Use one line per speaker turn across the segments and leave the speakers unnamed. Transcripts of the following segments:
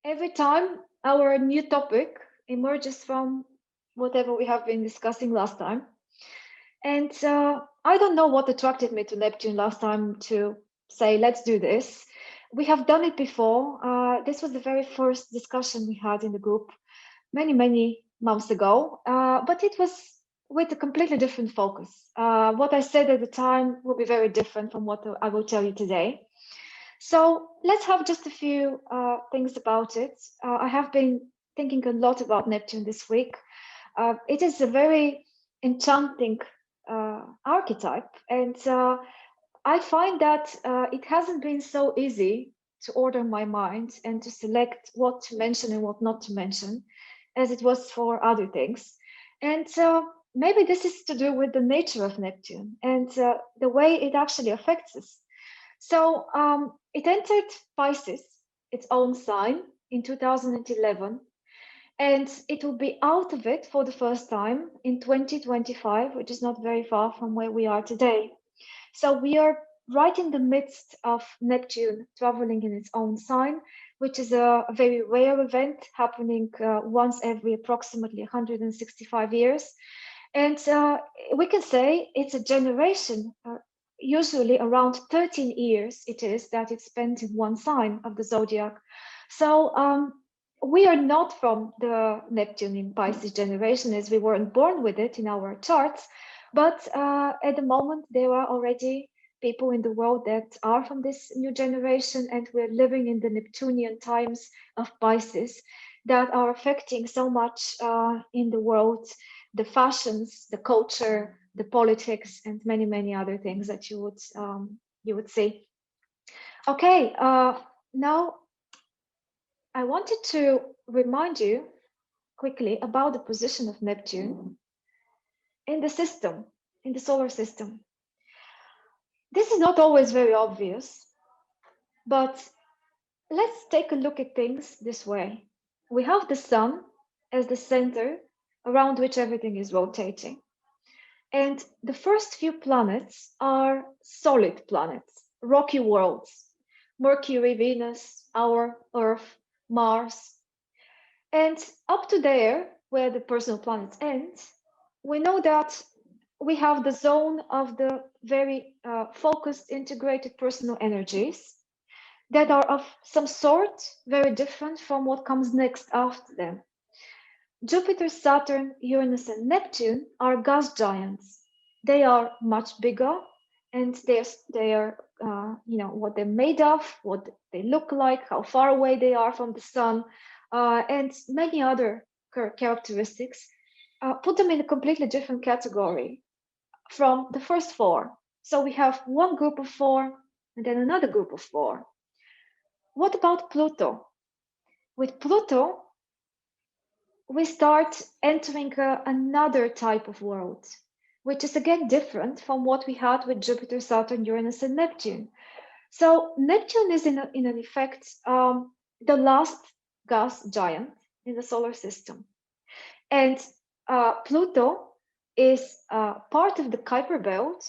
Every time our new topic emerges from whatever we have been discussing last time. And I don't know what attracted me to Neptune last time to say, let's do this. We have done it before. This was the very first discussion we had in the group many months ago, but it was with a completely different focus. What I said at the time will be very different from what I will tell you today. So let's have just a few things about it. I have been thinking a lot about Neptune this week. It is a very enchanting archetype, and I find that it hasn't been so easy to order my mind and to select what to mention and what not to mention, as it was for other things. And maybe this is to do with the nature of Neptune and the way it actually affects us. So it entered Pisces, its own sign, in 2011, and it will be out of it for the first time in 2025, which is not very far from where we are today. So we are right in the midst of Neptune traveling in its own sign, which is a very rare event happening once every approximately 165 years. And we can say it's a generation, usually around 13 years it is that it's spent in one sign of the zodiac. So we are not from the Neptune in Pisces generation, as we weren't born with it in our charts. But at the moment, there are already people in the world that are from this new generation, and we're living in the Neptunian times of Pisces that are affecting so much in the world, the fashions, the culture, the politics, and many other things that you would see. Okay, now I wanted to remind you quickly about the position of Neptune in the system, in the solar system. This is not always very obvious, but let's take a look at things this way. We have the sun as the center around which everything is rotating. And the first few planets are solid planets, rocky worlds, Mercury, Venus, our Earth, Mars. And up to there, where the personal planets end, we know that we have the zone of the very focused, integrated personal energies that are of some sort very different from what comes next after them. Jupiter, Saturn, Uranus, and Neptune are gas giants. They are much bigger, and they are what they're made of, what they look like, how far away they are from the sun, and many other characteristics. Put them in a completely different category from the first four. So we have one group of four and then another group of four. What about Pluto? With Pluto, we start entering another type of world, which is again different from what we had with Jupiter, Saturn, Uranus, and Neptune. So Neptune is in an effect the last gas giant in the solar system. And Pluto is part of the Kuiper belt,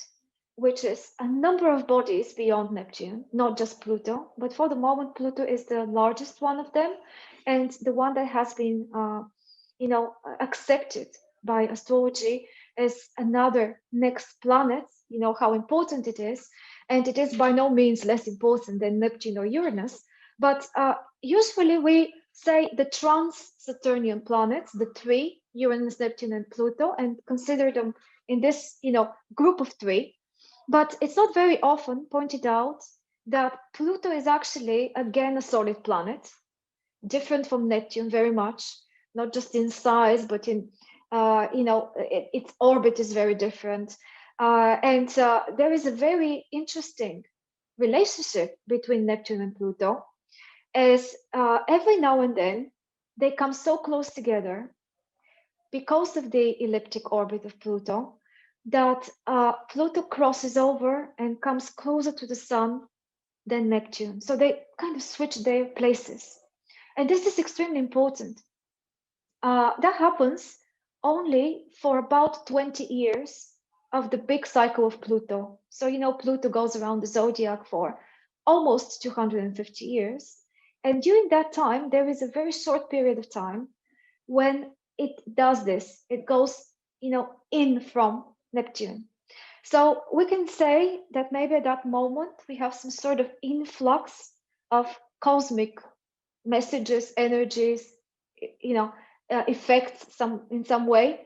which is a number of bodies beyond Neptune, not just Pluto. But for the moment, Pluto is the largest one of them, and the one that has been, accepted by astrology as another next planet. You know how important it is, and it is by no means less important than Neptune or Uranus. But usually we say the trans-Saturnian planets, the three, Uranus, Neptune, and Pluto, and consider them in this, group of three. But it's not very often pointed out that Pluto is actually, again, a solid planet, different from Neptune very much, not just in size, but in, its orbit is very different. And there is a very interesting relationship between Neptune and Pluto, as every now and then they come so close together because of the elliptic orbit of Pluto that Pluto crosses over and comes closer to the sun than Neptune. So they kind of switch their places. And this is extremely important. That happens only for about 20 years of the big cycle of Pluto. So, Pluto goes around the zodiac for almost 250 years. And during that time, there is a very short period of time when it does this. It goes, in from Neptune. So we can say that maybe at that moment we have some sort of influx of cosmic messages, energies, effects in some way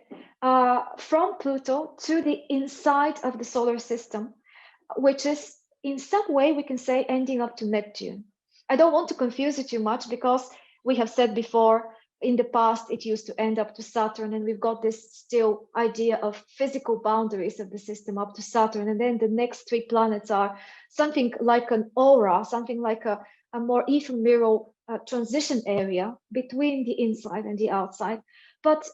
from Pluto to the inside of the solar system, which is in some way we can say ending up to Neptune. I don't want to confuse it too much because we have said before in the past it used to end up to Saturn, and we've got this still idea of physical boundaries of the system up to Saturn, and then the next three planets are something like an aura, something like a more ephemeral transition area between the inside and the outside. But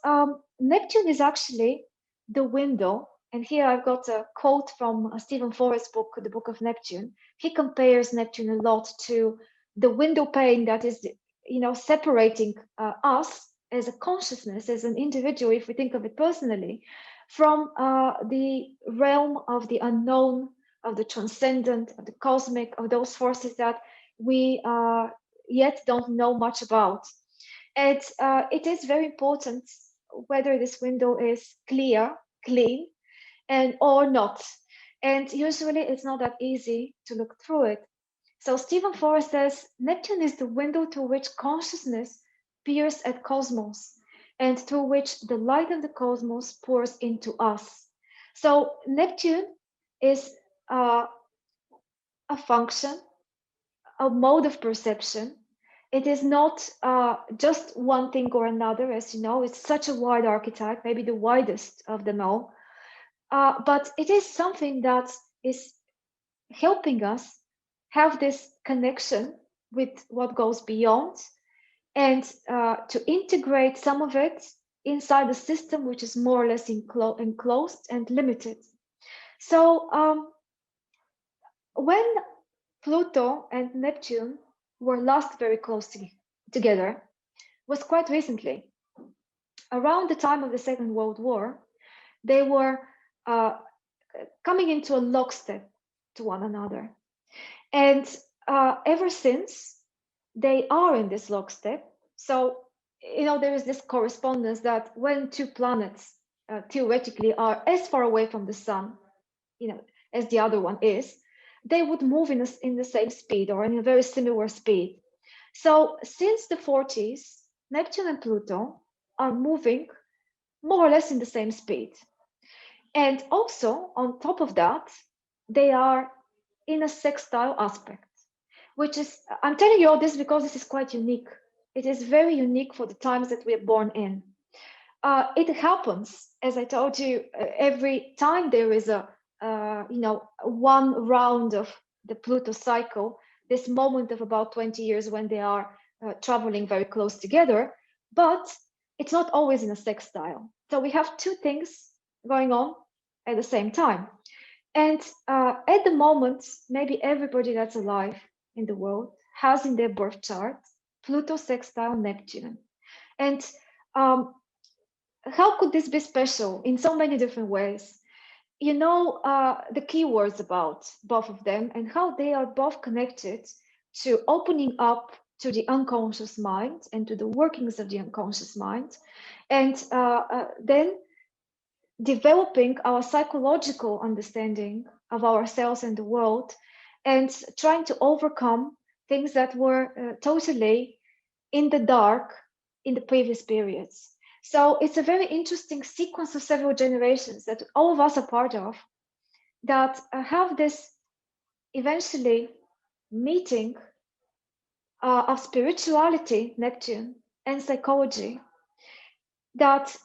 Neptune is actually the window. And here I've got a quote from Stephen Forrest's book, The Book of Neptune. He compares Neptune a lot to the window pane that is, separating us as a consciousness, as an individual, if we think of it personally, from the realm of the unknown, of the transcendent, of the cosmic, of those forces that we yet don't know much about. And it is very important whether this window is clear, clean, and or not. And usually it's not that easy to look through it. So Stephen Forrest says Neptune is the window through which consciousness peers at cosmos and through which the light of the cosmos pours into us. So Neptune is a function, a mode of perception. It is not just one thing or another, as you know, it's such a wide archetype, maybe the widest of them all. But it is something that is helping us have this connection with what goes beyond and to integrate some of it inside the system, which is more or less enclosed and limited. So when Pluto and Neptune were last very close together was quite recently. Around the time of the Second World War, they were coming into a lockstep to one another. And ever since, they are in this lockstep. So, there is this correspondence that when two planets theoretically are as far away from the sun, as the other one is, they would move in the same speed or in a very similar speed. So since the 40s, Neptune and Pluto are moving more or less in the same speed. And also, on top of that, they are in a sextile aspect, which is, I'm telling you all this because this is quite unique. It is very unique for the times that we are born in. It happens, as I told you, every time there is one round of the Pluto cycle, this moment of about 20 years when they are traveling very close together, but it's not always in a sextile. So we have two things going on at the same time. And at the moment, maybe everybody that's alive in the world has in their birth chart Pluto sextile Neptune. And how could this be special in so many different ways? The keywords about both of them and how they are both connected to opening up to the unconscious mind and to the workings of the unconscious mind, and then developing our psychological understanding of ourselves and the world, and trying to overcome things that were totally in the dark in the previous periods. So it's a very interesting sequence of several generations that all of us are part of that have this eventually meeting of spirituality, Neptune, and psychology that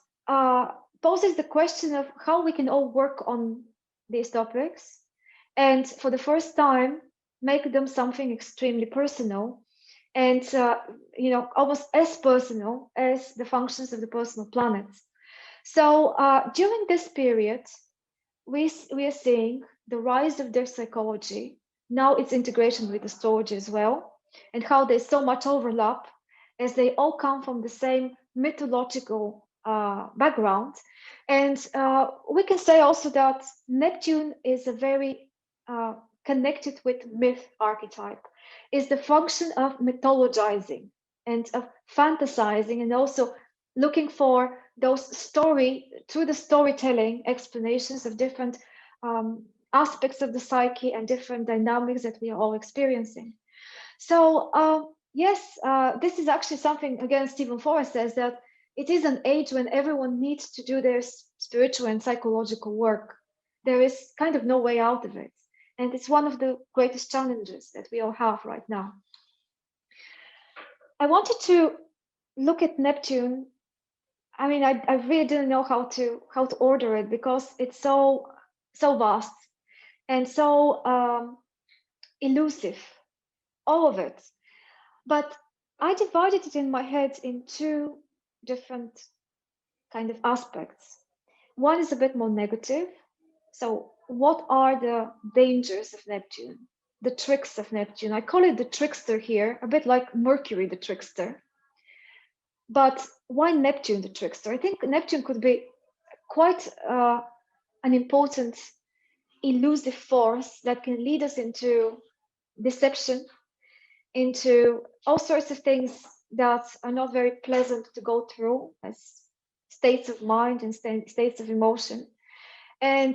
poses the question of how we can all work on these topics and for the first time make them something extremely personal and almost as personal as the functions of the personal planets. So during this period, we are seeing the rise of their psychology, now its integration with astrology as well, and how there's so much overlap as they all come from the same mythological background. And we can say also that Neptune is a very connected with myth archetype, is the function of mythologizing and of fantasizing, and also looking for those through the storytelling explanations of different aspects of the psyche and different dynamics that we are all experiencing. So yes, this is actually something, again, Stephen Forrest says that it is an age when everyone needs to do their spiritual and psychological work. There is kind of no way out of it. And it's one of the greatest challenges that we all have right now. I wanted to look at Neptune. I mean, I really didn't know how to order it, because it's so vast and so elusive, all of it. But I divided it in my head in two different kind of aspects. One is a bit more negative. So what are the dangers of Neptune? The tricks of Neptune. I call it the trickster here, a bit like Mercury, the trickster. But why Neptune, the trickster? I think Neptune could be quite an important elusive force that can lead us into deception, into all sorts of things that are not very pleasant to go through, as states of mind and states of emotion. And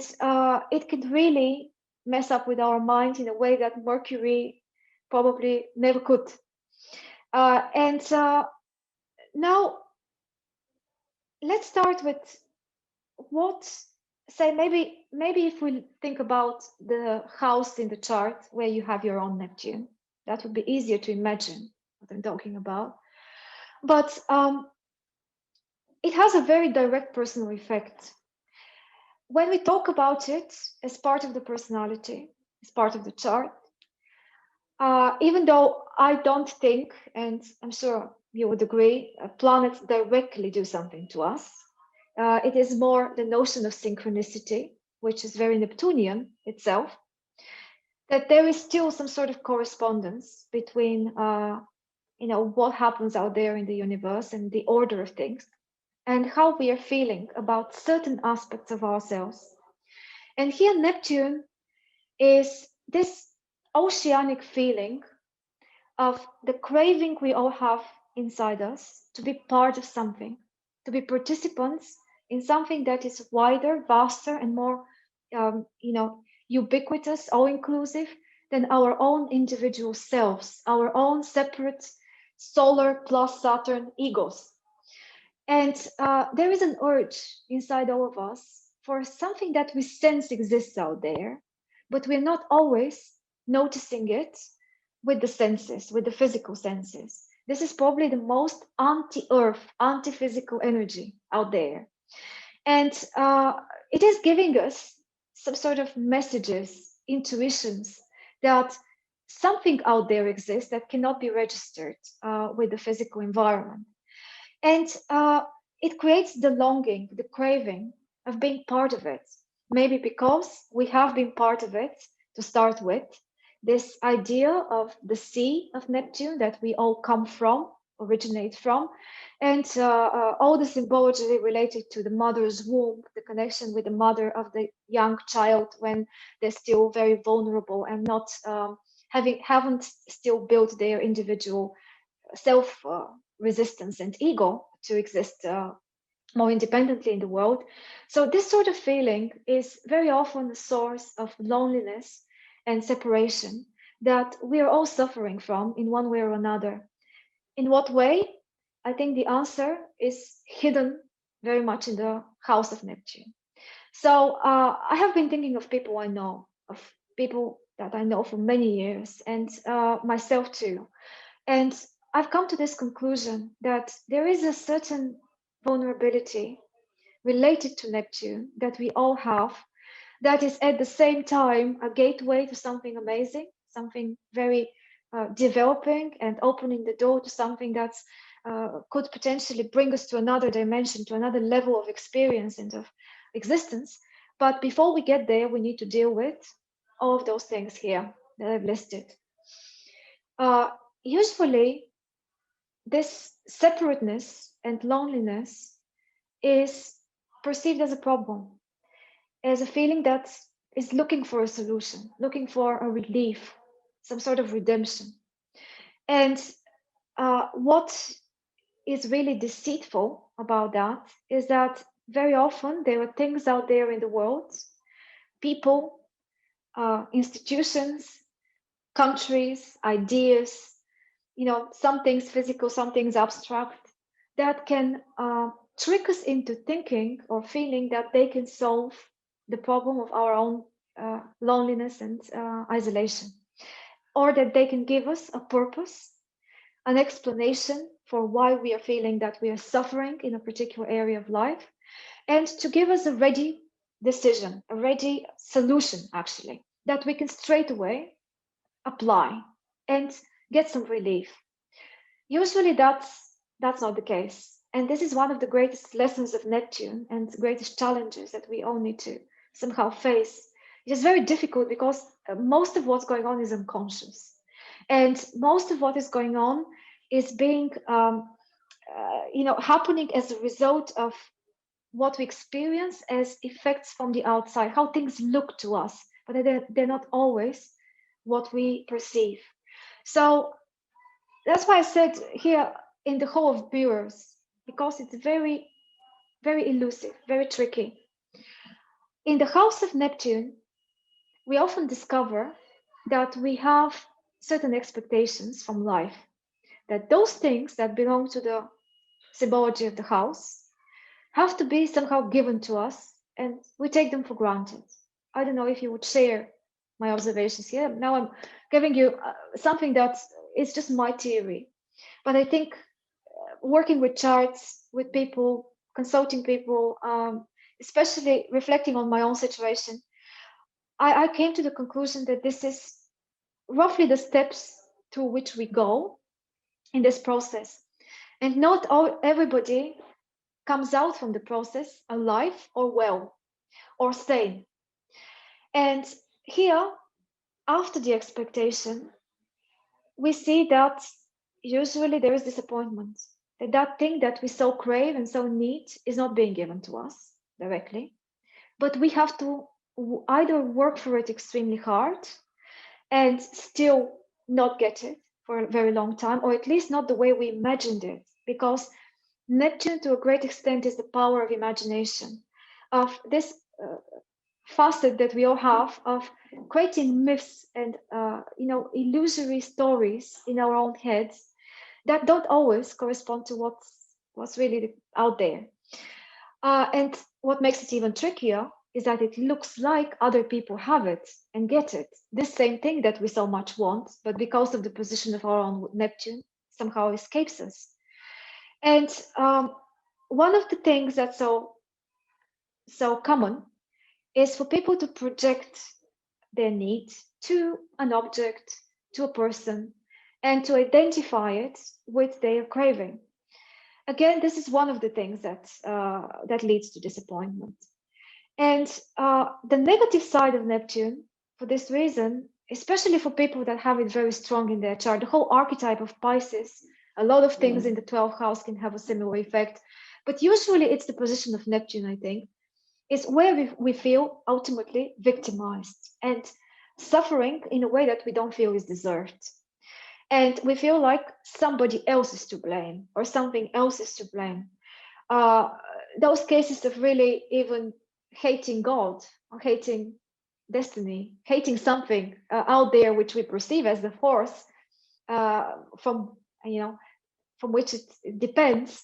it could really mess up with our mind in a way that Mercury probably never could. Now let's start with maybe if we think about the house in the chart where you have your own Neptune, that would be easier to imagine what I'm talking about. But it has a very direct personal effect. When we talk about it as part of the personality, as part of the chart, even though I don't think, and I'm sure you would agree, planets directly do something to us. It is more the notion of synchronicity, which is very Neptunian itself, that there is still some sort of correspondence between what happens out there in the universe and the order of things, and how we are feeling about certain aspects of ourselves. And here Neptune is this oceanic feeling of the craving we all have inside us to be part of something, to be participants in something that is wider, vaster, and more, ubiquitous, all-inclusive than our own individual selves, our own separate solar plus Saturn egos. And there is an urge inside all of us for something that we sense exists out there, but we're not always noticing it with the senses, with the physical senses. This is probably the most anti-earth, anti-physical energy out there. And it is giving us some sort of messages, intuitions, that something out there exists that cannot be registered with the physical environment. And it creates the longing, the craving of being part of it. Maybe because we have been part of it to start with, this idea of the sea of Neptune that we all come from, originate from, and all the symbology related to the mother's womb, the connection with the mother of the young child when they're still very vulnerable and not haven't still built their individual self resistance and ego to exist more independently in the world. So this sort of feeling is very often a source of loneliness and separation that we are all suffering from in one way or another. In what way? I think the answer is hidden very much in the house of Neptune. So I have been thinking of people I know, of people that I know for many years, and myself too. And I've come to this conclusion that there is a certain vulnerability related to Neptune that we all have, that is at the same time a gateway to something amazing, something very developing and opening the door to something that could potentially bring us to another dimension, to another level of experience and of existence. But before we get there, we need to deal with all of those things here that I've listed. Usually, this separateness and loneliness is perceived as a problem, as a feeling that is looking for a solution, looking for a relief, some sort of redemption. And what is really deceitful about that is that very often there are things out there in the world, people, institutions, countries, ideas, some things physical, some things abstract, that can trick us into thinking or feeling that they can solve the problem of our own loneliness and isolation, or that they can give us a purpose, an explanation for why we are feeling that we are suffering in a particular area of life, and to give us a ready decision, a ready solution, actually, that we can straight away apply and get some relief. Usually that's not the case. And this is one of the greatest lessons of Neptune and greatest challenges that we all need to somehow face. It is very difficult because most of what's going on is unconscious. And most of what is going on is being, happening as a result of what we experience as effects from the outside, how things look to us, but they're not always what we perceive. So that's why I said here in the Hall of Mirrors, because it's very, very elusive, very tricky. In the house of Neptune, we often discover that we have certain expectations from life, that those things that belong to the symbology of the house have to be somehow given to us, and we take them for granted. I don't know if you would share my observations here. Now I'm giving you something that is just my theory, but I think working with charts, with people, consulting people, especially reflecting on my own situation, I came to the conclusion that this is roughly the steps to which we go in this process. And not everybody comes out from the process alive or well or sane. And here, after the expectation, we see that usually there is disappointment, that thing that we so crave and so need is not being given to us directly, but we have to either work for it extremely hard and still not get it for a very long time, or at least not the way we imagined it, because Neptune to a great extent is the power of imagination, of this facet that we all have of creating myths and illusory stories in our own heads that don't always correspond to what's really out there. And what makes it even trickier is that it looks like other people have it and get it, this same thing that we so much want, but because of the position of our own Neptune, somehow escapes us. And one of the things that's so common is for people to project their need to an object, to a person, and to identify it with their craving. Again, this is one of the things that leads to disappointment. And the negative side of Neptune, for this reason, especially for people that have it very strong in their chart, the whole archetype of Pisces, a lot of things in the 12th house can have a similar effect. But usually it's the position of Neptune, I think, is where we feel ultimately victimized and suffering in a way that we don't feel is deserved. And we feel like somebody else is to blame or something else is to blame. Those cases of really even hating God or hating destiny, hating something out there which we perceive as the force from which it depends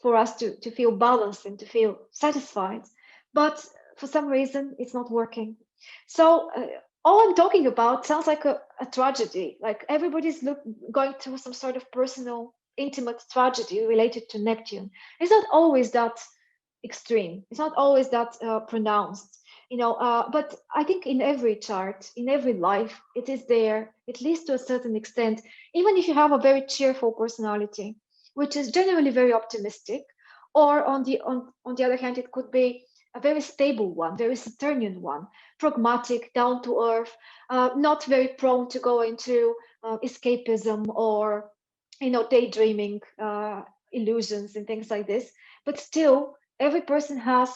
for us to feel balanced and to feel satisfied. But for some reason, it's not working. So all I'm talking about sounds like a tragedy. Like everybody's going through some sort of personal, intimate tragedy related to Neptune. It's not always that extreme. It's not always that pronounced. But I think in every chart, in every life, it is there, at least to a certain extent. Even if you have a very cheerful personality, which is generally very optimistic, or on the other hand, it could be a very stable one, very Saturnian one, pragmatic, down to earth, not very prone to go into escapism or daydreaming illusions and things like this. But still, every person has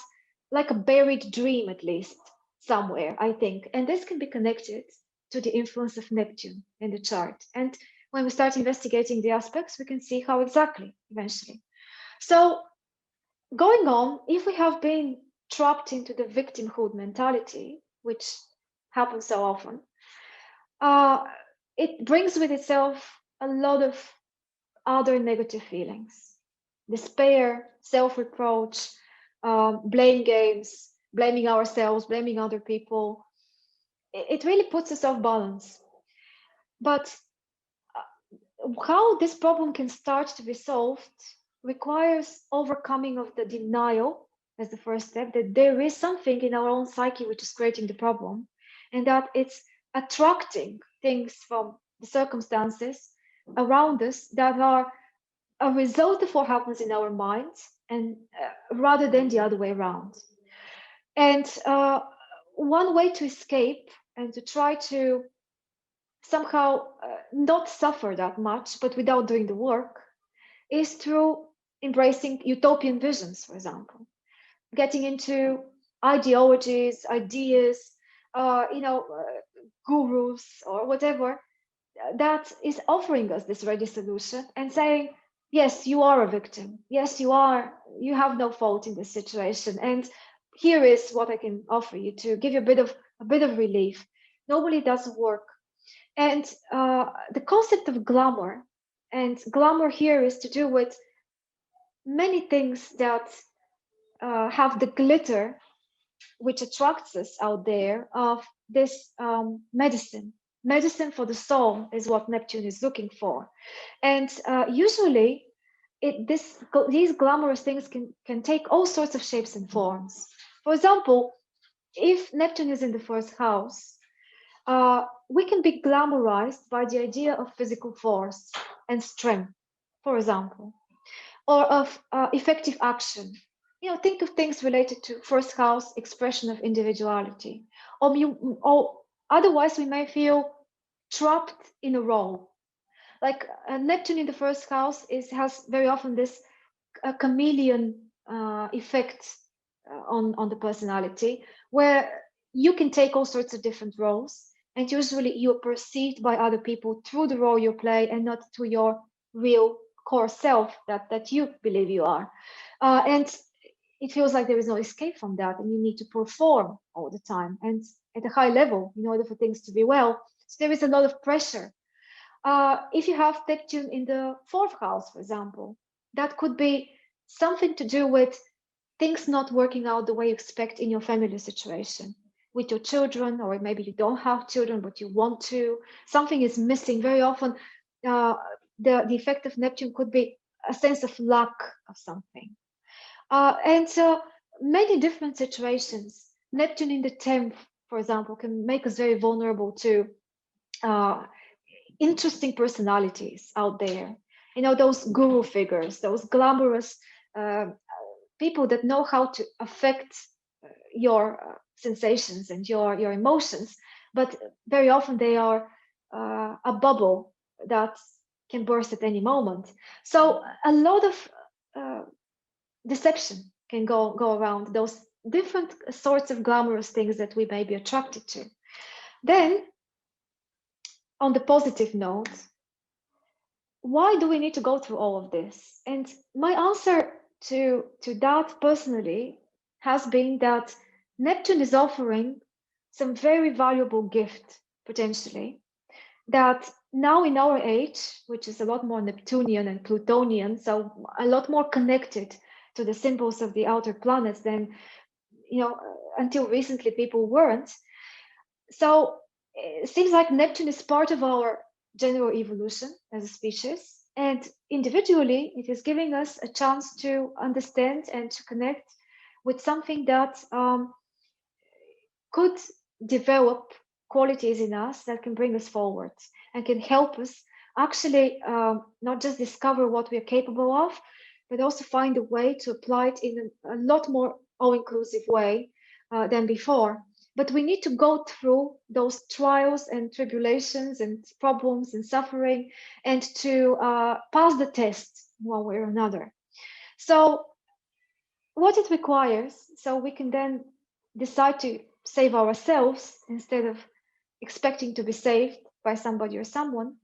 like a buried dream, at least, somewhere, I think. And this can be connected to the influence of Neptune in the chart. And when we start investigating the aspects, we can see how exactly eventually. So going on, if we have been trapped into the victimhood mentality, which happens so often, it brings with itself a lot of other negative feelings: despair, self-reproach, blame games, blaming ourselves, blaming other people. It really puts us off balance. But how this problem can start to be solved requires overcoming of the denial as the first step, that there is something in our own psyche which is creating the problem, and that it's attracting things from the circumstances around us that are a result of what happens in our minds, and rather than the other way around. And one way to escape and to try to somehow not suffer that much, but without doing the work, is through embracing utopian visions, for example, getting into ideologies, ideas, gurus or whatever that is offering us this ready solution and saying, yes, you are a victim. Yes, you are. You have no fault in this situation. And here is what I can offer you to give you a bit of relief. Normally it doesn't work. And the concept of glamour, and glamour here is to do with many things that have the glitter which attracts us out there of this medicine for the soul is what Neptune is looking for. And usually these glamorous things can take all sorts of shapes and forms. For example, if Neptune is in the first house, we can be glamorized by the idea of physical force and strength, for example, or of effective action. Think of things related to first house expression of individuality, or otherwise we may feel trapped in a role. Like Neptune in the first house has very often this chameleon effect on the personality, where you can take all sorts of different roles, and usually you're perceived by other people through the role you play and not through your real core self that you believe you are. And it feels like there is no escape from that, and you need to perform all the time and at a high level in order for things to be well. So there is a lot of pressure. If you have Neptune in the fourth house, for example, that could be something to do with things not working out the way you expect in your family situation with your children, or maybe you don't have children but you want to. Something is missing. Very often the effect of Neptune could be a sense of lack of something. And so many different situations. Neptune in the 10th, for example, can make us very vulnerable to interesting personalities out there. Those guru figures, those glamorous people that know how to affect your sensations and your emotions, but very often they are a bubble that can burst at any moment. So a lot of deception can go around those different sorts of glamorous things that we may be attracted to. Then, on the positive note, why do we need to go through all of this? And my answer to that personally has been that Neptune is offering some very valuable gift, potentially, that now in our age, which is a lot more Neptunian and Plutonian, so a lot more connected to the symbols of the outer planets than, until recently people weren't. So it seems like Neptune is part of our general evolution as a species, and individually it is giving us a chance to understand and to connect with something that could develop qualities in us that can bring us forward and can help us actually not just discover what we are capable of, but also find a way to apply it in a lot more all-inclusive way than before. But we need to go through those trials and tribulations and problems and suffering, and to pass the test one way or another. So what it requires, so we can then decide to save ourselves instead of expecting to be saved by somebody or someone,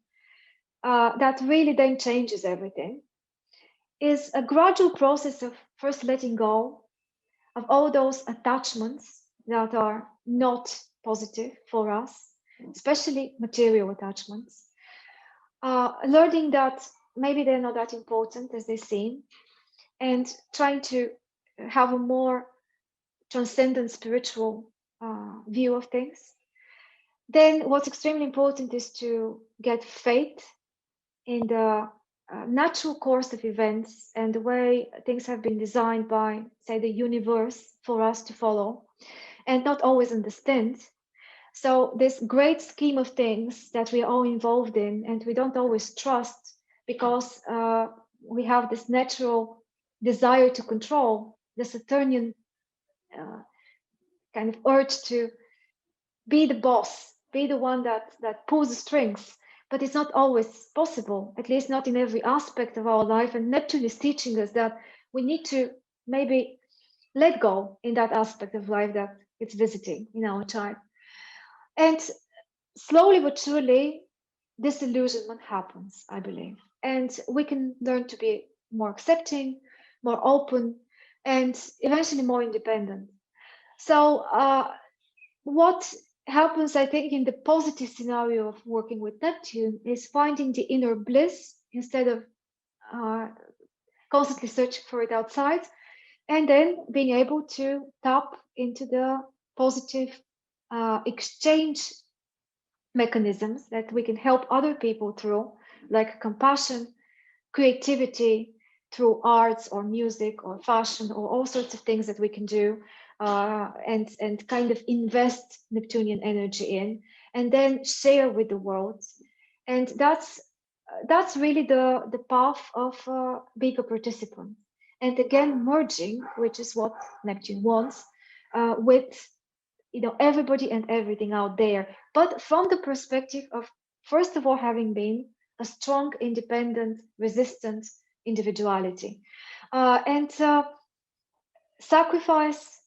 that really then changes everything, is a gradual process of first letting go of all those attachments that are not positive for us, especially material attachments, learning that maybe they're not that important as they seem, and trying to have a more transcendent spiritual view of things. Then what's extremely important is to get faith in the natural course of events and the way things have been designed by, say, the universe for us to follow and not always understand. So this great scheme of things that we are all involved in and we don't always trust because we have this natural desire to control, the Saturnian kind of urge to be the boss, be the one that pulls the strings. But it's not always possible, at least not in every aspect of our life. And Neptune is teaching us that we need to maybe let go in that aspect of life that it's visiting in our chart. And slowly but surely, disillusionment happens, I believe. And we can learn to be more accepting, more open, and eventually more independent. So, what happens, I think, in the positive scenario of working with Neptune is finding the inner bliss instead of constantly searching for it outside, and then being able to tap into the positive exchange mechanisms that we can help other people through, like compassion, creativity, through arts or music or fashion or all sorts of things that we can do, and kind of invest Neptunian energy in, and then share with the world. And that's really the path of being a participant. And again, merging, which is what Neptune wants, with everybody and everything out there, but from the perspective of, first of all, having been a strong, independent, resistant individuality, and sacrifice,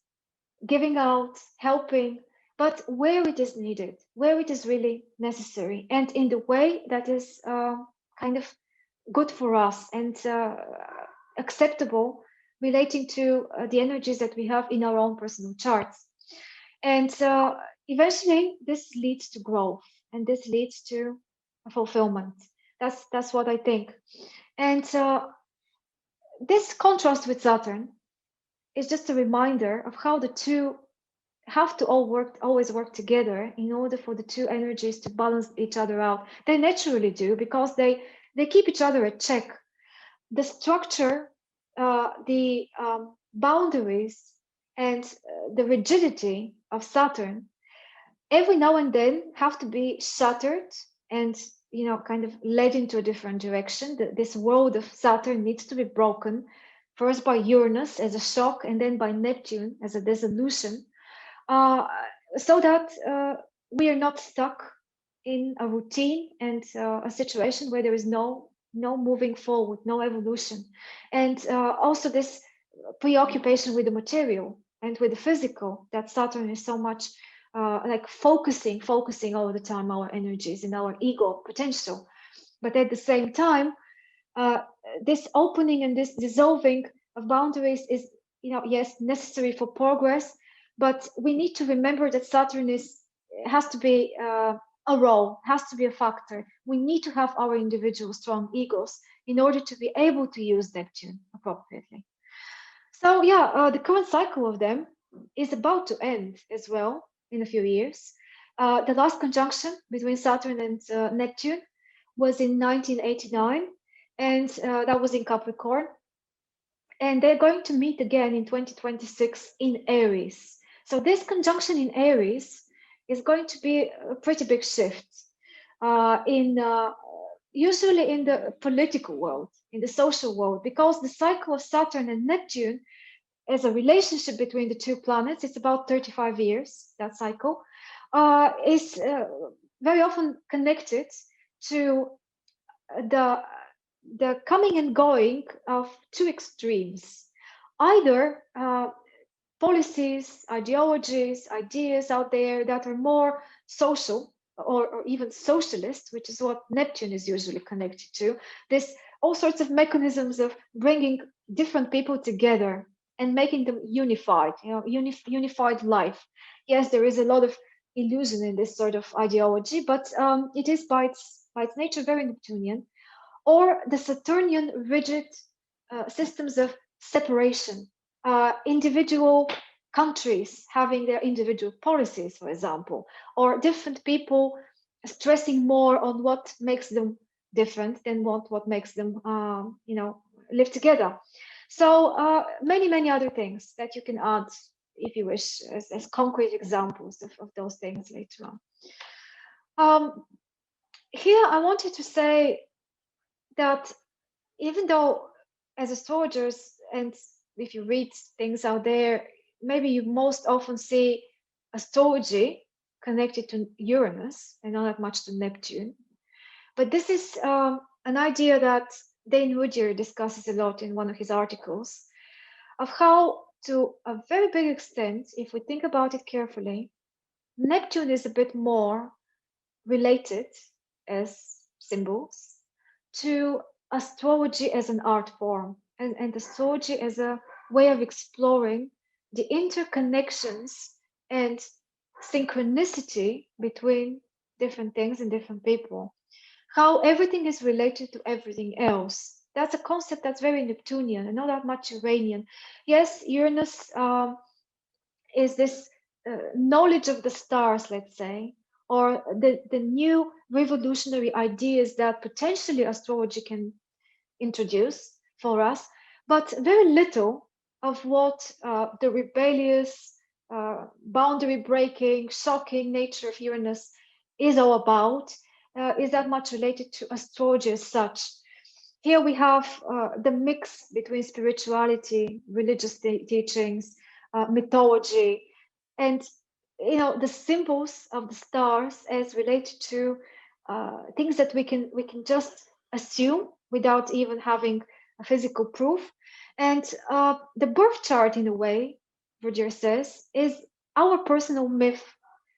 giving out, helping, but where it is needed, where it is really necessary, and in the way that is kind of good for us and acceptable, relating to the energies that we have in our own personal charts. And eventually, this leads to growth, and this leads to fulfillment. That's what I think. And this contrast with Saturn is just a reminder of how the two have to always work together in order for the two energies to balance each other out. They naturally do, because they keep each other at check. The structure, the boundaries, and the rigidity of Saturn every now and then have to be shattered and kind of led into a different direction. This world of Saturn needs to be broken, first by Uranus as a shock, and then by Neptune as a dissolution, so that we are not stuck in a routine and a situation where there is no moving forward, no evolution. And also this preoccupation with the material and with the physical, that Saturn is so much like focusing all the time our energies and our ego potential. But at the same time, this opening and this dissolving of boundaries is, yes, necessary for progress, but we need to remember that Saturn has to be a role, has to be a factor. We need to have our individual strong egos in order to be able to use Neptune appropriately. So yeah, the current cycle of them is about to end as well in a few years. The last conjunction between Saturn and Neptune was in 1989, and that was in Capricorn. And they're going to meet again in 2026 in Aries. So this conjunction in Aries is going to be a pretty big shift usually in the political world, in the social world, because the cycle of Saturn and Neptune as a relationship between the two planets, it's about 35 years, that cycle, is very often connected to the coming and going of two extremes. Either policies, ideologies, ideas out there that are more social or even socialist, which is what Neptune is usually connected to. This all sorts of mechanisms of bringing different people together and making them unified, unified life. Yes, there is a lot of illusion in this sort of ideology, but it is by its nature very Neptunian. Or the Saturnian rigid systems of separation, individual countries having their individual policies, for example, or different people stressing more on what makes them different than what makes them, live together. So many other things that you can add if you wish as concrete examples of those things later on. Here I wanted to say that even though as astrologers, and if you read things out there, maybe you most often see astrology connected to Uranus and not that much to Neptune. But this is an idea that Dane Woodyer discusses a lot in one of his articles of how, to a very big extent, if we think about it carefully, Neptune is a bit more related as symbols to astrology as an art form and astrology as a way of exploring the interconnections and synchronicity between different things and different people, how everything is related to everything else. That's a concept that's very Neptunian and not that much Uranian. Yes, Uranus is this knowledge of the stars, let's say, or the new revolutionary ideas that potentially astrology can introduce for us, but very little of what the rebellious, boundary breaking, shocking nature of Uranus is all about, is that much related to astrology as such. Here we have the mix between spirituality, religious teachings, mythology, and the symbols of the stars as related to things that we can just assume without even having a physical proof. And the birth chart, in a way, Roger says, is our personal myth.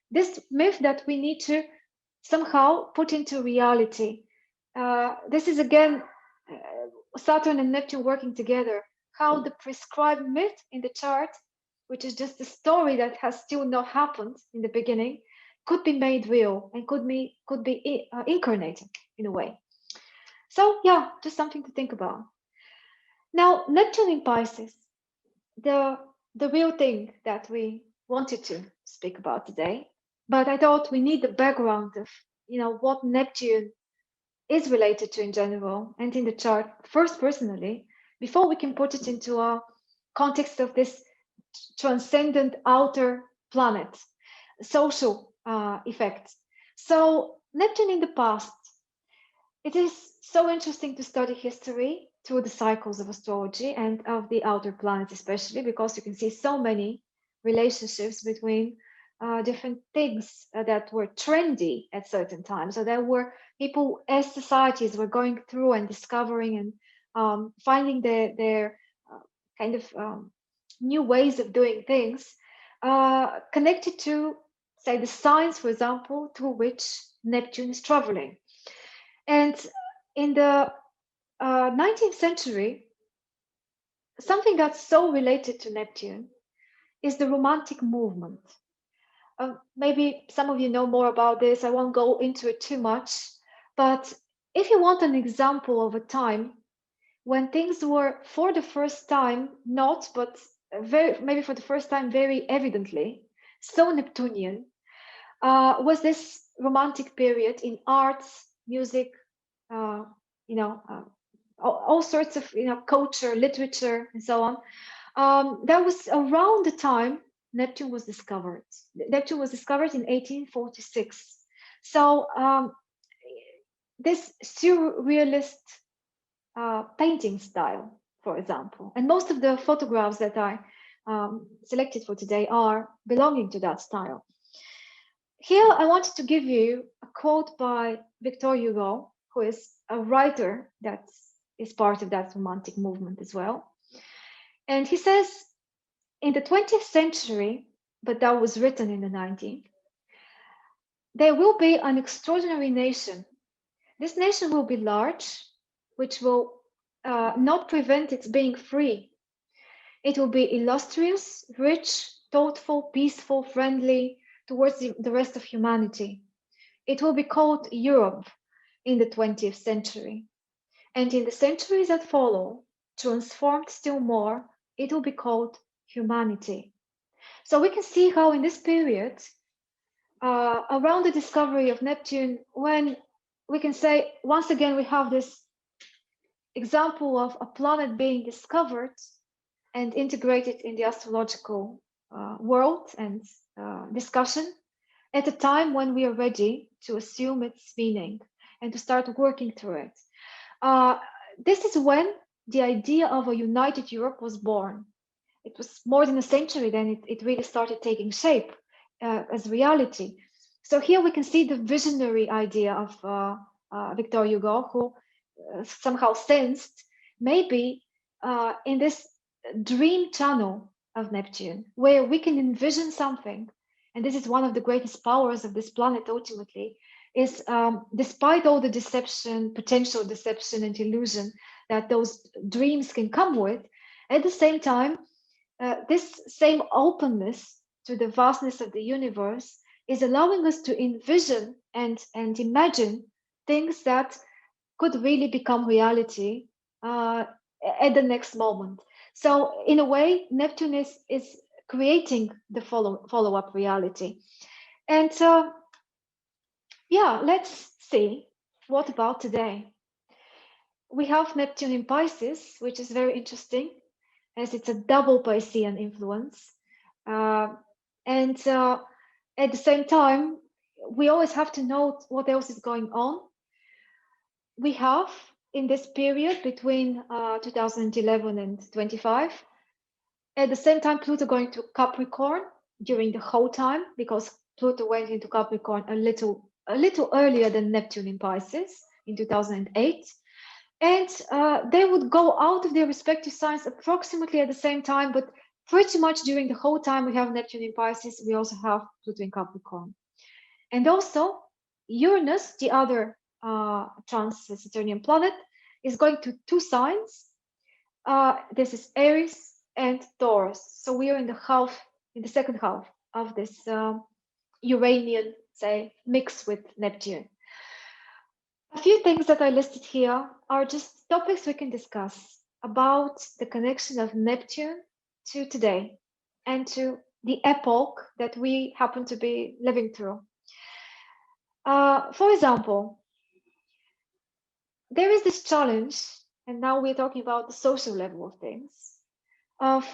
This myth that we need to somehow put into reality. This is again Saturn and Neptune working together. How the prescribed myth in the chart, which is just a story that has still not happened in the beginning, could be made real and could be incarnated in a way. So yeah, just something to think about. Now, Neptune in Pisces, the real thing that we wanted to speak about today, but I thought we need the background of what Neptune is related to in general and in the chart first personally, before we can put it into a context of this transcendent outer planet, social effects. So Neptune in the past, it is so interesting to study history through the cycles of astrology and of the outer planets, especially because you can see so many relationships between different things that were trendy at certain times. So there were people, as societies were going through and discovering and finding their kind of new ways of doing things, connected to, say, the signs, for example, through which Neptune is traveling. And in the 19th century, something that's so related to Neptune is the Romantic movement. Maybe some of you know more about this. I won't go into it too much. But if you want an example of a time when things were for the first time, not, but maybe for the first time, very evidently, so Neptunian, was this Romantic period in arts, music, uh, all sorts of culture, literature, and so on. That was around the time Neptune was discovered. Neptune was discovered in 1846. So this surrealist painting style, for example, and most of the photographs that I selected for today are belonging to that style. Here, I wanted to give you a quote by Victor Hugo, who is a writer that is part of that Romantic movement as well. And he says, in the 20th century, but that was written in the 19th, there will be an extraordinary nation. This nation will be large, which will not prevent its being free. It will be illustrious, rich, thoughtful, peaceful, friendly towards the rest of humanity. It will be called Europe in the 20th century. And in the centuries that follow, transformed still more, it will be called humanity. So we can see how in this period, around the discovery of Neptune, when we can say, once again, we have this example of a planet being discovered and integrated in the astrological world and discussion at a time when we are ready to assume its meaning and to start working through it. This is when the idea of a united Europe was born. It was more than a century then it really started taking shape as reality. So here we can see the visionary idea of Victor Hugo, who somehow sensed maybe in this dream channel of Neptune, where we can envision something, and this is one of the greatest powers of this planet ultimately, is despite all the deception, potential deception and illusion that those dreams can come with, at the same time, this same openness to the vastness of the universe is allowing us to envision and imagine things that could really become reality at the next moment. So in a way, Neptune is creating the follow-up reality. And yeah, let's see, what about today? We have Neptune in Pisces, which is very interesting, as it's a double Piscean influence. And at the same time, we always have to note what else is going on. We have, in this period between 2011 and 25, at the same time, Pluto going to Capricorn during the whole time, because Pluto went into Capricorn a little earlier than Neptune in Pisces in 2008. And they would go out of their respective signs approximately at the same time, but pretty much during the whole time we have Neptune in Pisces, we also have Pluto in Capricorn. And also Uranus, the other trans-Saturnian planet, is going to two signs. This is Aries and Taurus. So we are in the second half of this Uranian, say, mix with Neptune. A few things that I listed here are just topics we can discuss about the connection of Neptune to today and to the epoch that we happen to be living through. For example, there is this challenge, and now we're talking about the social level of things, of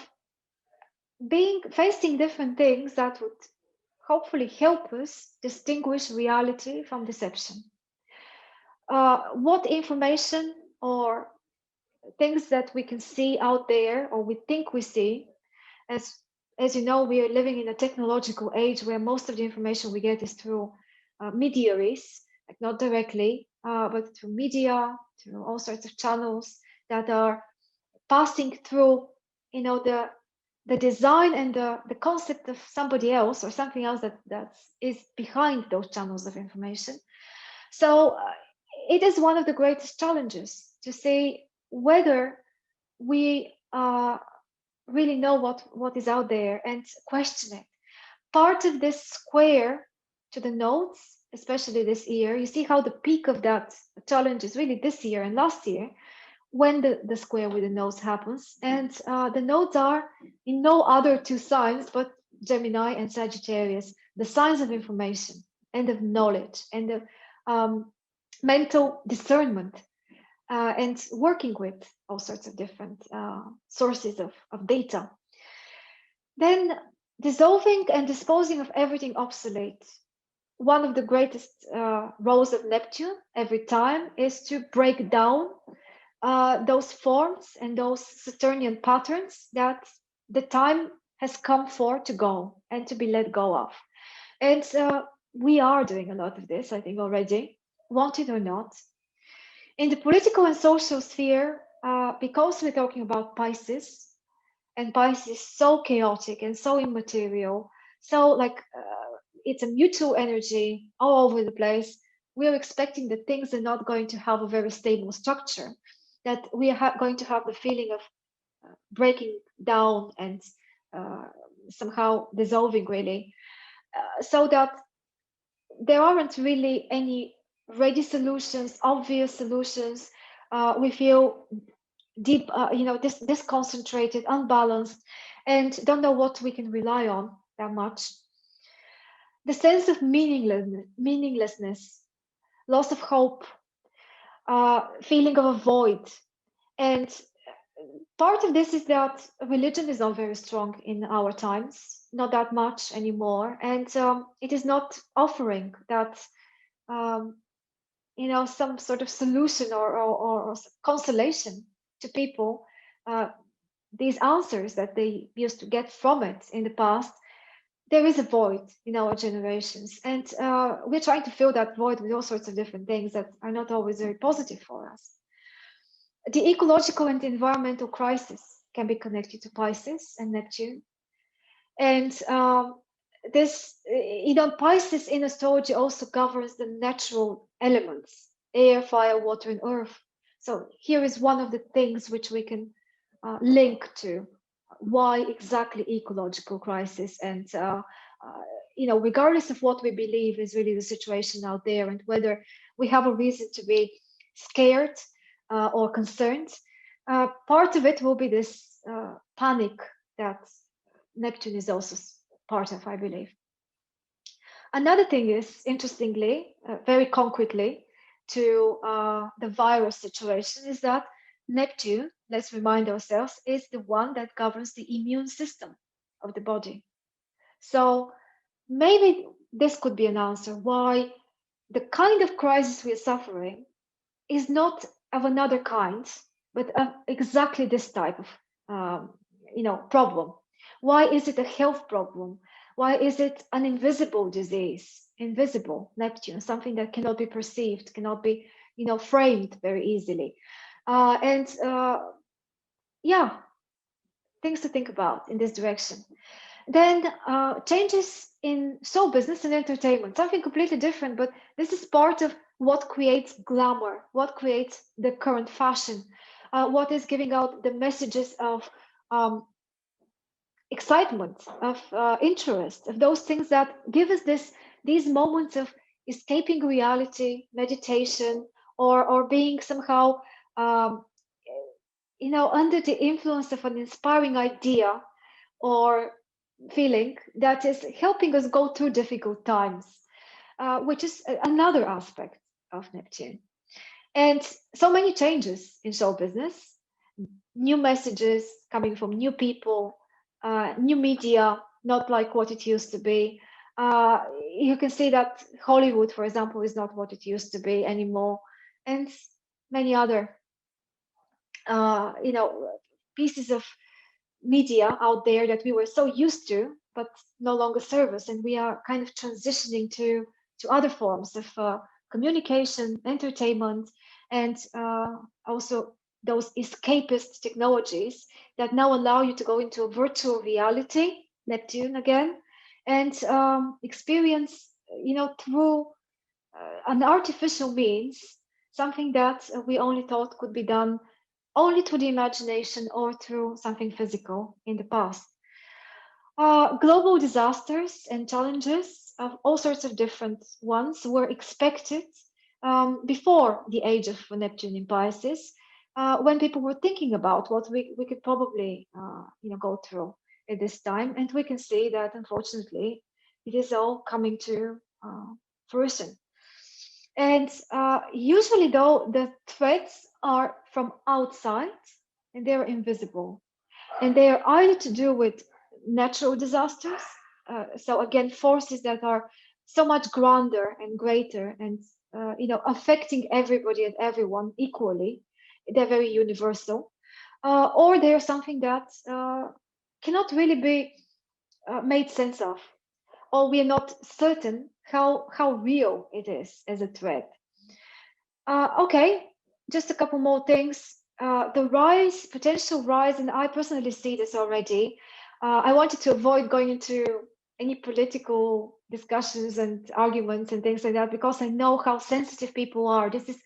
facing different things that would hopefully help us distinguish reality from deception. What information or things that we can see out there, or we think we see, as you know, we are living in a technological age where most of the information we get is through mediaries, like not directly, but through media, through all sorts of channels that are passing through, you know, the design and the concept of somebody else or something else that is behind those channels of information. So it is one of the greatest challenges to see whether we really know what is out there and question it. Part of this square to the nodes, especially this year, you see how the peak of that challenge is really this year and last year, when the square with the nodes happens. And the nodes are in no other two signs but Gemini and Sagittarius, the signs of information and of knowledge and of mental discernment and working with all sorts of different sources of data. Then dissolving and disposing of everything obsolete. One of the greatest roles of Neptune every time is to break down those forms and those Saturnian patterns that the time has come for to go and to be let go of. And we are doing a lot of this, I think, already, want it or not. In the political and social sphere, because we're talking about Pisces, and Pisces is so chaotic and so immaterial, so like it's a mutual energy all over the place. We are expecting that things are not going to have a very stable structure, that we are going to have the feeling of breaking down and uh, somehow dissolving, really, so that there aren't really any ready solutions, obvious solutions. We feel deep, disconcentrated, unbalanced, and don't know what we can rely on that much. The sense of meaninglessness, loss of hope, feeling of a void. And part of this is that religion is not very strong in our times, not that much anymore. And it is not offering that, um, some sort of solution or consolation to people. These answers that they used to get from it in the past, there is a void in our generations, and we're trying to fill that void with all sorts of different things that are not always very positive for us. The ecological and environmental crisis can be connected to Pisces and Neptune, and Pisces in astrology also governs the natural elements: air, fire, water, and earth. So here is one of the things which we can link to why exactly ecological crisis. And regardless of what we believe is really the situation out there, and whether we have a reason to be scared or concerned, part of it will be this panic that Neptune is also part of, I believe. Another thing is, interestingly, very concretely to the virus situation, is that Neptune, let's remind ourselves, is the one that governs the immune system of the body. So maybe this could be an answer why the kind of crisis we are suffering is not of another kind, but of exactly this type of problem. Why is it a health problem? Why is it an invisible disease? Invisible, Neptune, something that cannot be perceived, cannot be, framed very easily. Yeah, things to think about in this direction. Then changes in show business and entertainment, something completely different, but this is part of what creates glamour, what creates the current fashion, what is giving out the messages of excitement, of interest, of those things that give us these moments of escaping reality, meditation, or being somehow under the influence of an inspiring idea or feeling that is helping us go through difficult times, which is another aspect of Neptune. And so many changes in show business, new messages coming from new people, new media, not like what it used to be. You can see that Hollywood, for example, is not what it used to be anymore, and many other, pieces of media out there that we were so used to, but no longer serve us, and we are kind of transitioning to other forms of communication, entertainment, and also those escapist technologies that now allow you to go into a virtual reality, Neptune again, and experience, through an artificial means, something that we only thought could be done only through the imagination or through something physical in the past. Global disasters and challenges of all sorts of different ones were expected before the age of Neptune in Pisces, when people were thinking about what we could probably go through at this time. And we can see that, unfortunately, it is all coming to fruition. And usually, though, the threats are from outside and they're invisible. And they are either to do with natural disasters. So again, forces that are so much grander and greater and, affecting everybody and everyone equally. They're very universal. Or they're something that cannot really be made sense of, or we are not certain how real it is as a threat. Okay, just a couple more things. the potential rise, and I personally see this already. I wanted to avoid going into any political discussions and arguments and things like that because I know how sensitive people are. This is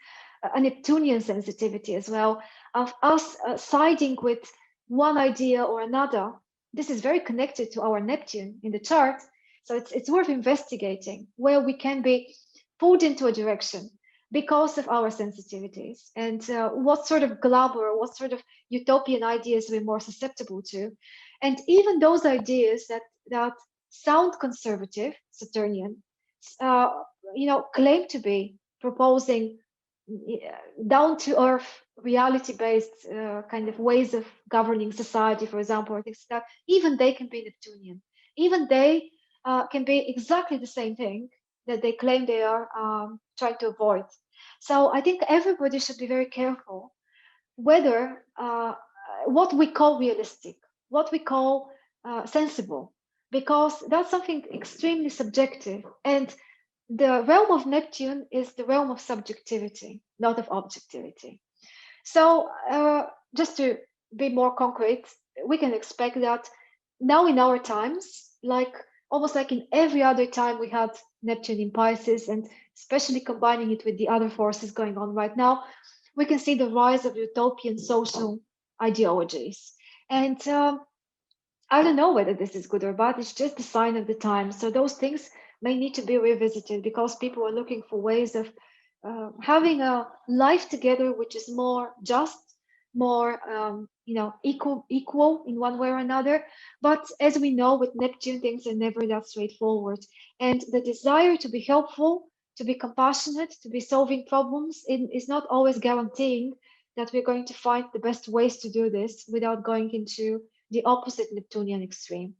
a Neptunian sensitivity as well, of us siding with one idea or another. This is very connected to our Neptune in the chart. So it's worth investigating where we can be pulled into a direction because of our sensitivities and what sort of glamour, what sort of utopian ideas we're more susceptible to. And even those ideas that sound conservative, Saturnian, uh, claim to be proposing down to earth, reality based kind of ways of governing society, for example, or things like that, even they can be Neptunian. Even they can be exactly the same thing that they claim they are trying to avoid. So I think everybody should be very careful whether what we call realistic, what we call sensible, because that's something extremely subjective. And the realm of Neptune is the realm of subjectivity, not of objectivity. So, just to be more concrete, we can expect that now in our times, like almost like in every other time we had Neptune in Pisces, and especially combining it with the other forces going on right now, we can see the rise of utopian social ideologies. And I don't know whether this is good or bad. It's just a sign of the time. So those things may need to be revisited because people are looking for ways of having a life together, which is more just, more equal in one way or another. But as we know, with Neptune, things are never that straightforward. And the desire to be helpful, to be compassionate, to be solving problems is not always guaranteeing that we're going to find the best ways to do this without going into the opposite Neptunian extreme.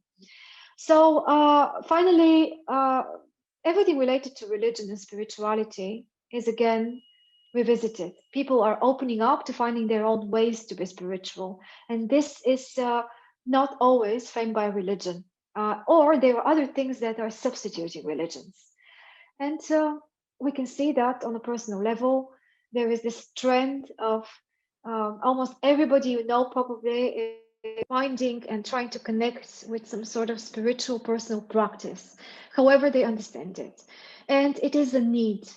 So finally, everything related to religion and spirituality is again revisited. People are opening up to finding their own ways to be spiritual. And this is not always framed by religion, or there are other things that are substituting religions. And we can see that on a personal level. There is this trend of almost everybody you know probably is finding and trying to connect with some sort of spiritual personal practice, however they understand it. And it is a need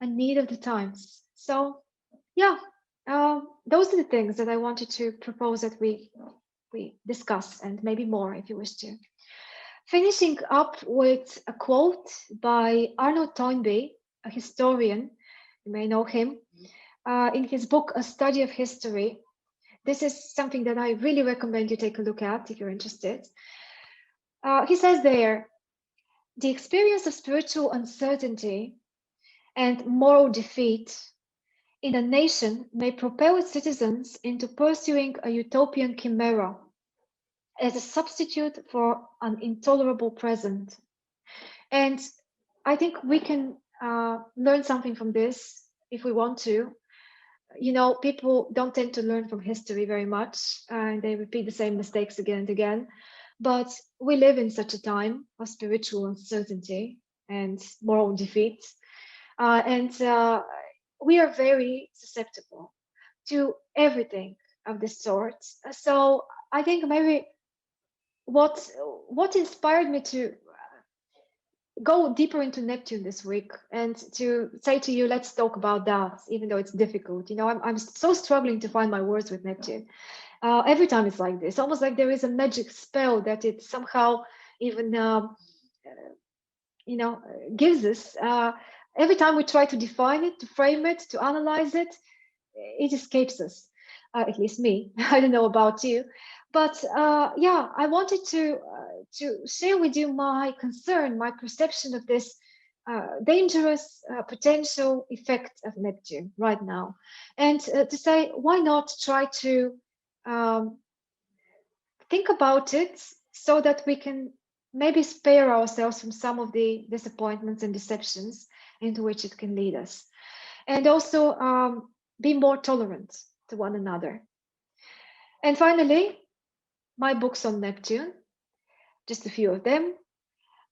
of the times. So, yeah, those are the things that I wanted to propose that we discuss, and maybe more if you wish to. Finishing up with a quote by Arnold Toynbee, a historian, you may know him, in his book, A Study of History. This is something that I really recommend you take a look at if you're interested. He says there, the experience of spiritual uncertainty and moral defeat in a nation may propel its citizens into pursuing a utopian chimera as a substitute for an intolerable present. And I think we can learn something from this if we want to. You know, people don't tend to learn from history very much, and they repeat the same mistakes again and again. But we live in such a time of spiritual uncertainty and moral defeat. And we are very susceptible to everything of this sort. So I think maybe what inspired me to go deeper into Neptune this week and to say to you, let's talk about that, even though it's difficult. You know, I'm so struggling to find my words with Neptune. Every time it's like this, almost like there is a magic spell that it somehow even, gives us. Every time we try to define it, to frame it, to analyze it, it escapes us, at least me. I don't know about you. But yeah, I wanted to share with you my concern, my perception of this dangerous potential effect of Neptune right now, and to say why not try to think about it so that we can maybe spare ourselves from some of the disappointments and deceptions into which it can lead us, and also be more tolerant to one another. And finally, my books on Neptune, just a few of them.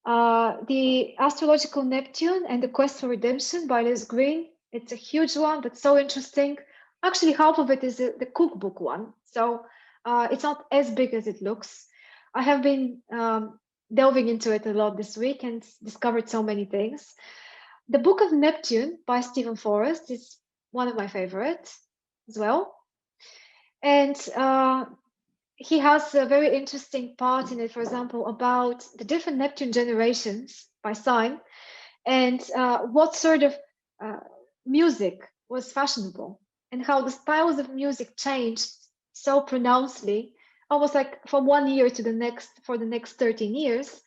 The Astrological Neptune and the Quest for Redemption by Liz Green. It's a huge one, but so interesting. Actually, half of it is the cookbook one. So it's not as big as it looks. I have been delving into it a lot this week and discovered so many things. The Book of Neptune by Stephen Forrest is one of my favorites as well. And he has a very interesting part in it, for example, about the different Neptune generations by sign and what sort of music was fashionable and how the styles of music changed so pronouncedly, almost like from one year to the next for the next 13 years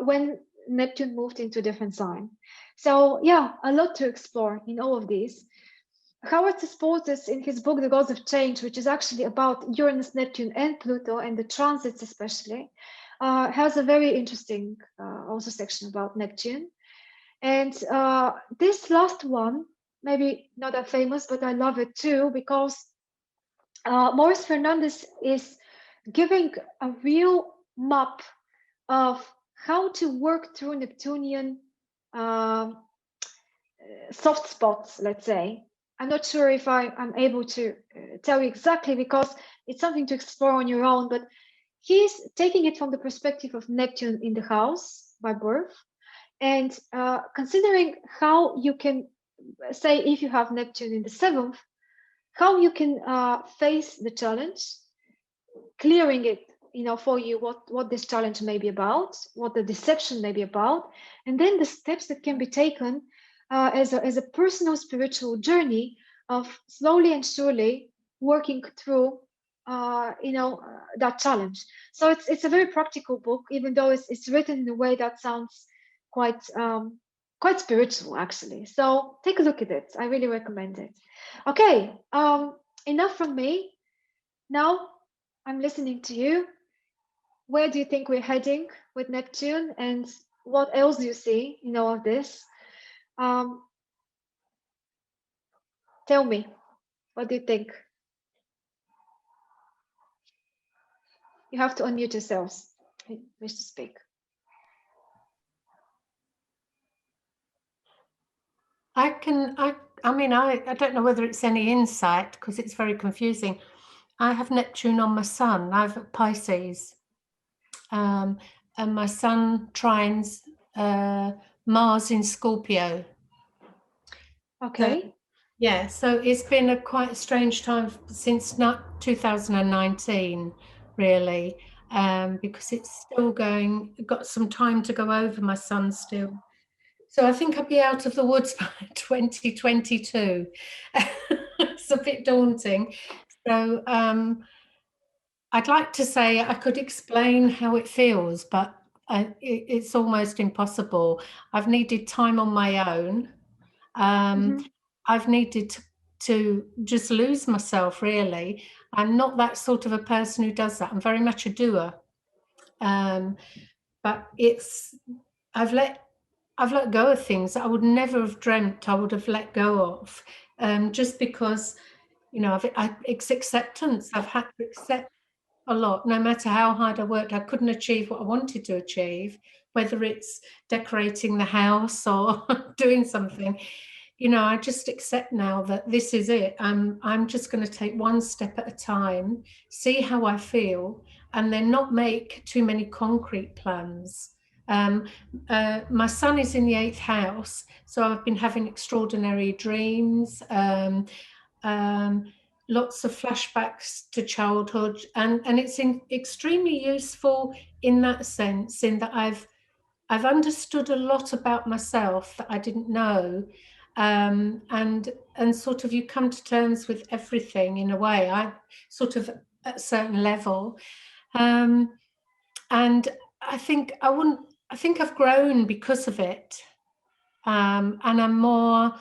when Neptune moved into a different sign. So yeah, a lot to explore in all of these. Howard Sposis in his book, The Gods of Change, which is actually about Uranus, Neptune, and Pluto, and the transits especially, has a very interesting also section about Neptune. And this last one, maybe not that famous, but I love it too, because Maurice Fernandez is giving a real map of how to work through Neptunian soft spots, let's say. I'm not sure if I'm able to tell you exactly because it's something to explore on your own, but he's taking it from the perspective of Neptune in the house by birth and considering how you can, say, if you have Neptune in the 7th, how you can face the challenge, clearing it, for you what this challenge may be about, what the deception may be about, and then the steps that can be taken as a personal spiritual journey of slowly and surely working through that challenge. So it's a very practical book, even though it's written in a way that sounds quite spiritual actually. So take a look at it. I really recommend it. Okay, enough from me. Now I'm listening to you. Where do you think we're heading with Neptune, and what else do you see in all of this? Tell me, what do you think? You have to unmute yourselves. I wish to speak.
I don't know whether it's any insight because it's very confusing. I have Neptune on my sun. I have Pisces. And my sun trines Mars in Scorpio.
Okay.
So, yeah, so it's been a quite strange time since 2019, really, because it's still got some time to go over my sun still. So I think I'll be out of the woods by 2022. It's a bit daunting. So I'd like to say I could explain how it feels, but it's almost impossible. I've needed time on my own. I've needed to just lose myself, really. I'm not that sort of a person who does that. I'm very much a doer. But I've let go of things that I would never have dreamt I would have let go of, just because, it's acceptance. I've had to accept a lot. No matter how hard I worked, I couldn't achieve what I wanted to achieve, whether it's decorating the house or doing something. I just accept now that this is it. I'm just going to take one step at a time, see how I feel, and then not make too many concrete plans. My son is in the 8th house, so I've been having extraordinary dreams, lots of flashbacks to childhood, and it's extremely useful in that sense, in that I've understood a lot about myself that I didn't know, and sort of you come to terms with everything in a way. I sort of at a certain level, and I think I've grown because of it, and I'm more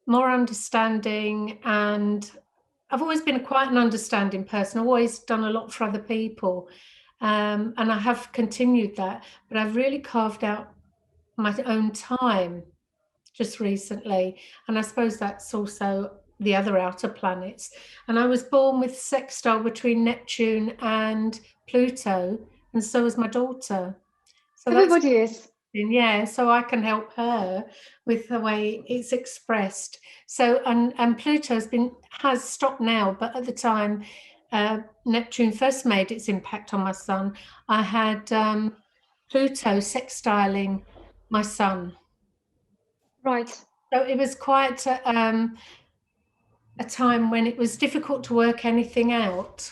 understanding, and I've always been quite an understanding person. I've always done a lot for other people, and I have continued that, but I've really carved out my own time just recently, and I suppose that's also the other outer planets. And I was born with sextile between Neptune and Pluto, and so was my daughter. So
everybody is.
Yeah, so I can help her with the way it's expressed. So and Pluto's has stopped now, but at the time Neptune first made its impact on my son, I had Pluto sextiling my son.
Right.
So it was quite a time when it was difficult to work anything out.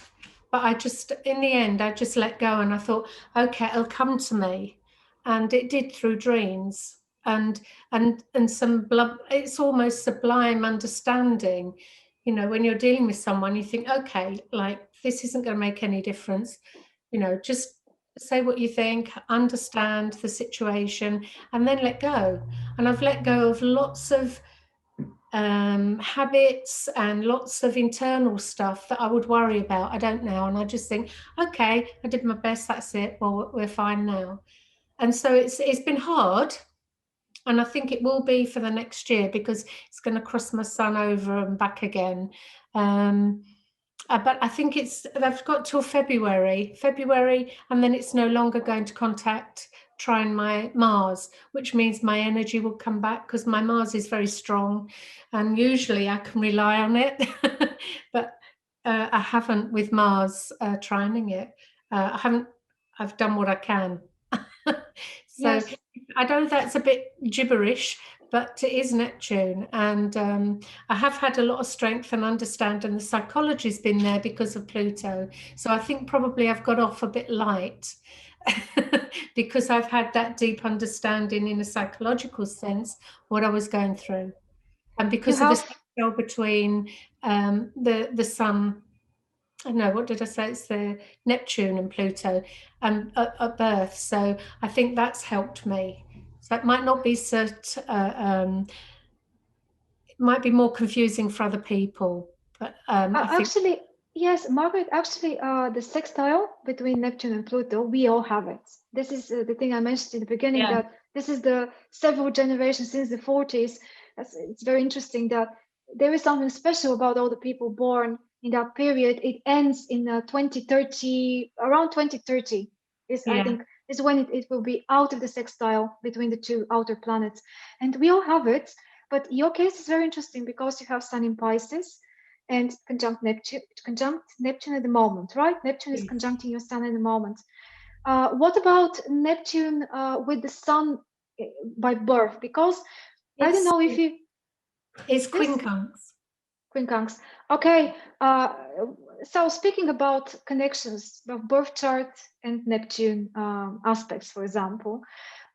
But I just, in the end, I just let go and I thought, okay, it'll come to me. And it did through dreams and some blood, it's almost sublime understanding. You know, when you're dealing with someone, you think, okay, like this isn't going to make any difference. You know, just say what you think, understand the situation, and then let go. And I've let go of lots of habits and lots of internal stuff that I would worry about. I don't now, and I just think, okay, I did my best. That's it. Well, we're fine now. And so it's been hard, and I think it will be for the next year because it's going to cross my son over and back again. But I think I've got till February, and then it's no longer going to try my Mars, which means my energy will come back because my Mars is very strong, and usually I can rely on it, but I haven't with Mars trining it. I haven't. I've done what I can. So
Yes.
I know that's a bit gibberish, but it is Neptune, and I have had a lot of strength and understanding. The psychology's been there because of Pluto, so I think probably I've got off a bit light because I've had that deep understanding in a psychological sense what I was going through, and
You
because of the
have
spell between the Sun. I know, what did I say? It's the Neptune and Pluto at birth. So I think that's helped me. So it might not be it might be more confusing for other people, but I think,
actually, yes, Margaret, actually, the sextile between Neptune and Pluto, we all have it. This is the thing I mentioned in the beginning,
yeah,
that this is the several generations since the 40s. It's very interesting that there is something special about all the people born in that period. It ends in 2030, around 2030 is, I
yeah,
think, is when it will be out of the sextile between the two outer planets. And we all have it, but your case is very interesting because you have Sun in Pisces and conjunct Neptune at the moment, right? Neptune is conjuncting your Sun at the moment. What about Neptune with the Sun by birth? Because I don't
it's
know if you
it's
yes,
quincunx.
quincunx. Okay. So speaking about connections of birth chart and Neptune aspects, for example,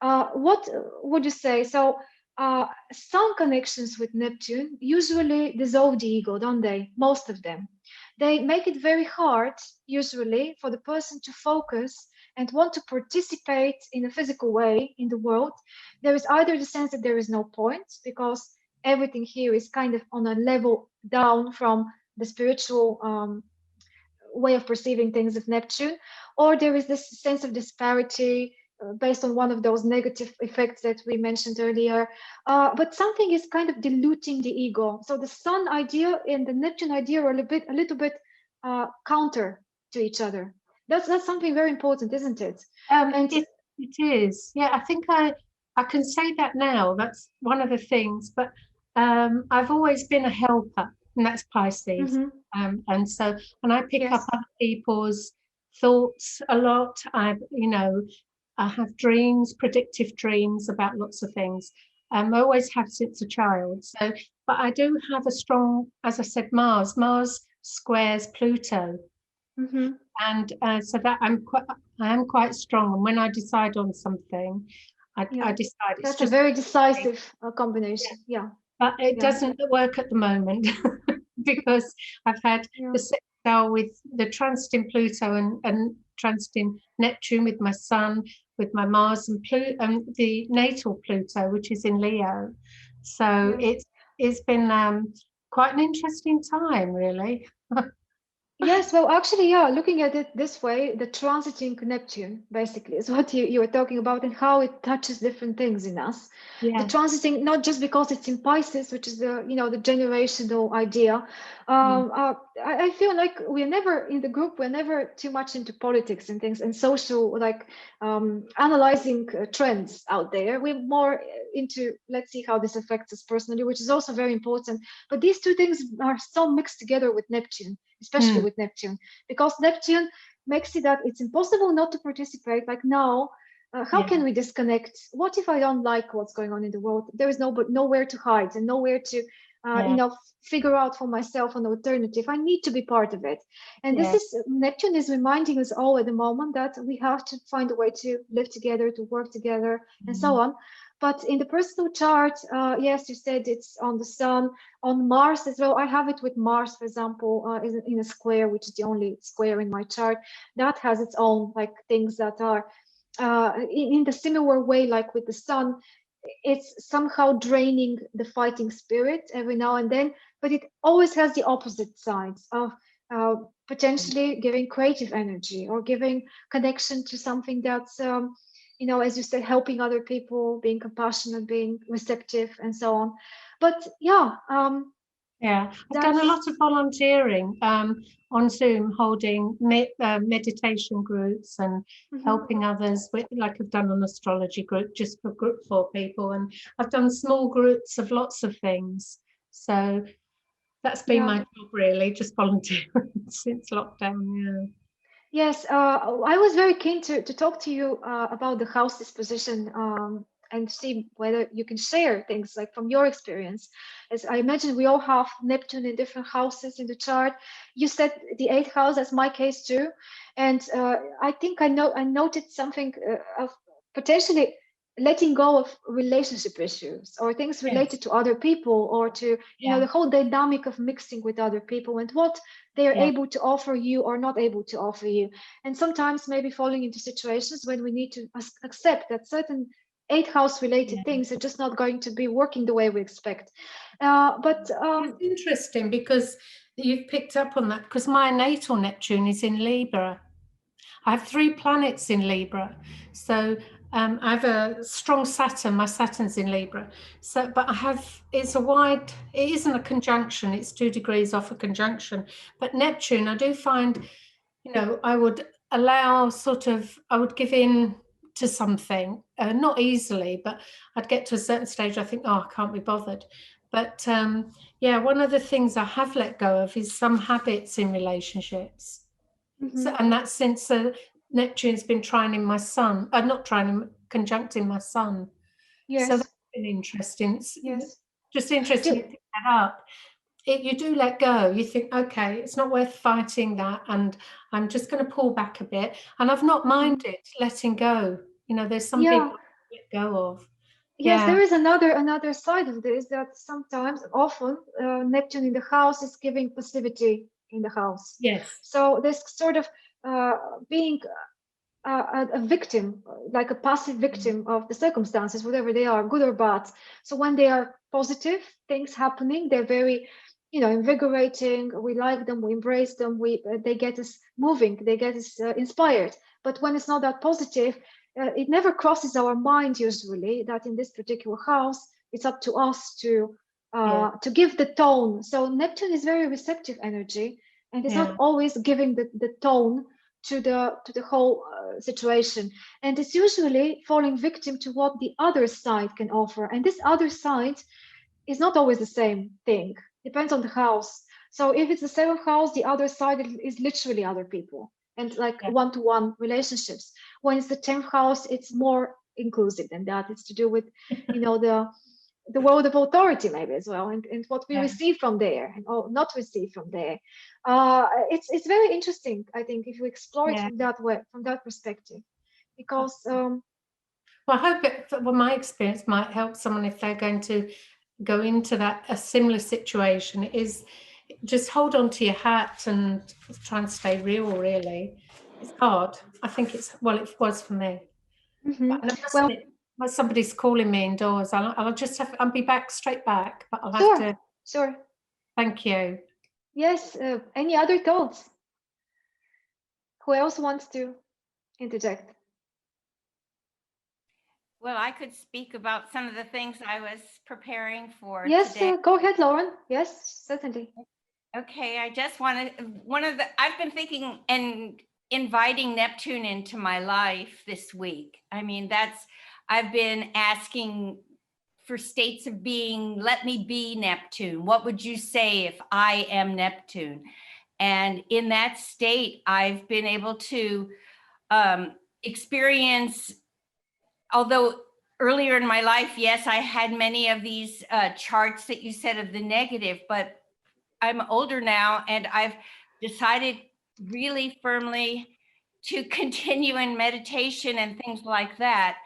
what would you say? So some connections with Neptune usually dissolve the ego, don't they? Most of them. They make it very hard, usually, for the person to focus and want to participate in a physical way in the world. There is either the sense that there is no point because everything here is kind of on a level down from the spiritual way of perceiving things of Neptune, or there is this sense of disparity based on one of those negative effects that we mentioned earlier. But something is kind of diluting the ego. So the Sun idea and the Neptune idea are a little bit counter to each other. That's something very important, isn't it? And
It is. Yeah, I think I can say that now. That's one of the things. But I've always been a helper, and that's Pisces.
mhm,
And so, and I pick up
yes,
other people's thoughts a lot. I have dreams, predictive dreams about lots of things. I always have since a child. So, but I do have a strong, as I said, Mars. Mars squares Pluto,
mhm,
and so that I am quite strong. And when I decide on something, I
yeah,
decide. It's
that's a
just,
very
yeah,
decisive combination. Yeah,
but it
yeah,
doesn't work at the moment because I've had
yeah,
the sextile with the transit in Pluto and transit in Neptune with my Sun, with my Mars and the natal Pluto, which is in Leo. So
yes.
it's been quite an interesting time, really.
Yes, well, actually, yeah, looking at it this way, the transiting Neptune basically is what you were talking about and how it touches different things in us. The
Yeah.
transiting, not just because it's in Pisces, which is the generational idea.
Mm.
I feel like we're never in the group, we're never too much into politics and things and social, like analyzing trends out there. We're more into, let's see how this affects us personally, which is also very important. But these two things are so mixed together with Neptune, especially
Mm.
with Neptune, because Neptune makes it that it's impossible not to participate. Like now, how
Yeah.
can we disconnect? What if I don't like what's going on in the world? There is nowhere to hide and nowhere to,
Yeah.
figure out for myself an alternative. I need to be part of it. And this
Yeah.
is Neptune is reminding us all at the moment that we have to find a way to live together, to work together, and so
Mm.
on. But in the personal chart, yes, you said it's on the sun, on Mars as well. I have it with Mars, for example, in a square, which is the only square in my chart. That has its own like things that are in the similar way, like with the sun. It's somehow draining the fighting spirit every now and then, but it always has the opposite sides of uh, potentially giving creative energy or giving connection to something that's as you said, helping other people, being compassionate, being receptive, and so on. But yeah,
Yeah, I've done a
that's
lot of volunteering on Zoom, holding meditation groups and
mhm,
helping others with, like I've done an astrology group just for group 4 people, and I've done small groups of lots of things. So that's been
yeah.
my job really, just volunteering since lockdown.
Yes, I was very keen to talk to you about the house disposition and see whether you can share things like from your experience. As I imagine, we all have Neptune in different houses in the chart. You said the eighth house, that's my case too, and I think I noted something of potentially letting go of relationship issues or things
Yeah.
related to other people or to
Yeah.
the whole dynamic of mixing with other people and what they are
Yeah.
able to offer you or not able to offer you. And sometimes maybe falling into situations when we need to accept that certain eighth house related
Yeah.
things are just not going to be working the way we expect. But
It's interesting because you've picked up on that, because my natal Neptune is in Libra. I have 3 planets in Libra. So I have a strong Saturn. My Saturn's in Libra. So, but it isn't a conjunction. It's 2 degrees off a conjunction. But Neptune, I do find, I would I would give in to something, not easily, but I'd get to a certain stage, I think, oh, I can't be bothered. But yeah, one of the things I have let go of is some habits in relationships. So,
mhm,
and that's since Neptune's been trining my sun, not trining, conjuncting my sun. So that's
yes,
been interesting. It's
yes.
just interesting
Do,
to pick that up. You do let go. You think, okay, it's not worth fighting that, and I'm just going to pull back a bit. And I've not
mhm.
minded letting go. There's some
Yeah.
people I let go of.
Yes,
Yeah.
there is another side of this that sometimes, often, Neptune in the house is giving passivity in the house.
Yes.
So this sort of uh, being a victim, like a passive victim of the circumstances, whatever they are, good or bad. So when they are positive things happening, they're very, invigorating. We like them, we embrace them. They get us moving, they get us inspired. But when it's not that positive, it never crosses our mind usually that in this particular house, it's up to us
Yeah.
to give the tone. So Neptune is very receptive energy, and it's not
Yeah.
always giving the tone to the whole situation, and it's usually falling victim to what the other side can offer, and this other side is not always the same thing, depends on the house. So if it's the seventh house, the other side is literally other people and like
Yeah.
one-to-one relationships. When it's the 10th house, it's more inclusive than that. It's to do with the world of authority maybe as well, and what we
Yeah.
receive from there and or not receive from there. It's very interesting, I think, if you explore it
Yeah.
from that way, from that perspective, because
Well, I hope my experience might help someone if they're going to go into a similar situation. Is just hold on to your hat and try and stay real. Really, it's hard. I think it was for me. But
mhm.
I must
Well,
admit, somebody's calling me indoors. I'll just I'll be back straight back. But I'll have
sure,
to.
sure.
Thank you.
Yes, any other thoughts? Who else wants to interject?
Well, I could speak about some of the things I was preparing for
Yes,
today.
go ahead, Lauren. Yes, certainly.
Okay, I just want to, I've been thinking and inviting Neptune into my life this week. I mean, I've been asking for states of being, let me be Neptune. What would you say if I am Neptune? And in that state, I've been able to experience, although earlier in my life, yes, I had many of these charts that you said of the negative, but I'm older now and I've decided really firmly to continue in meditation and things like that.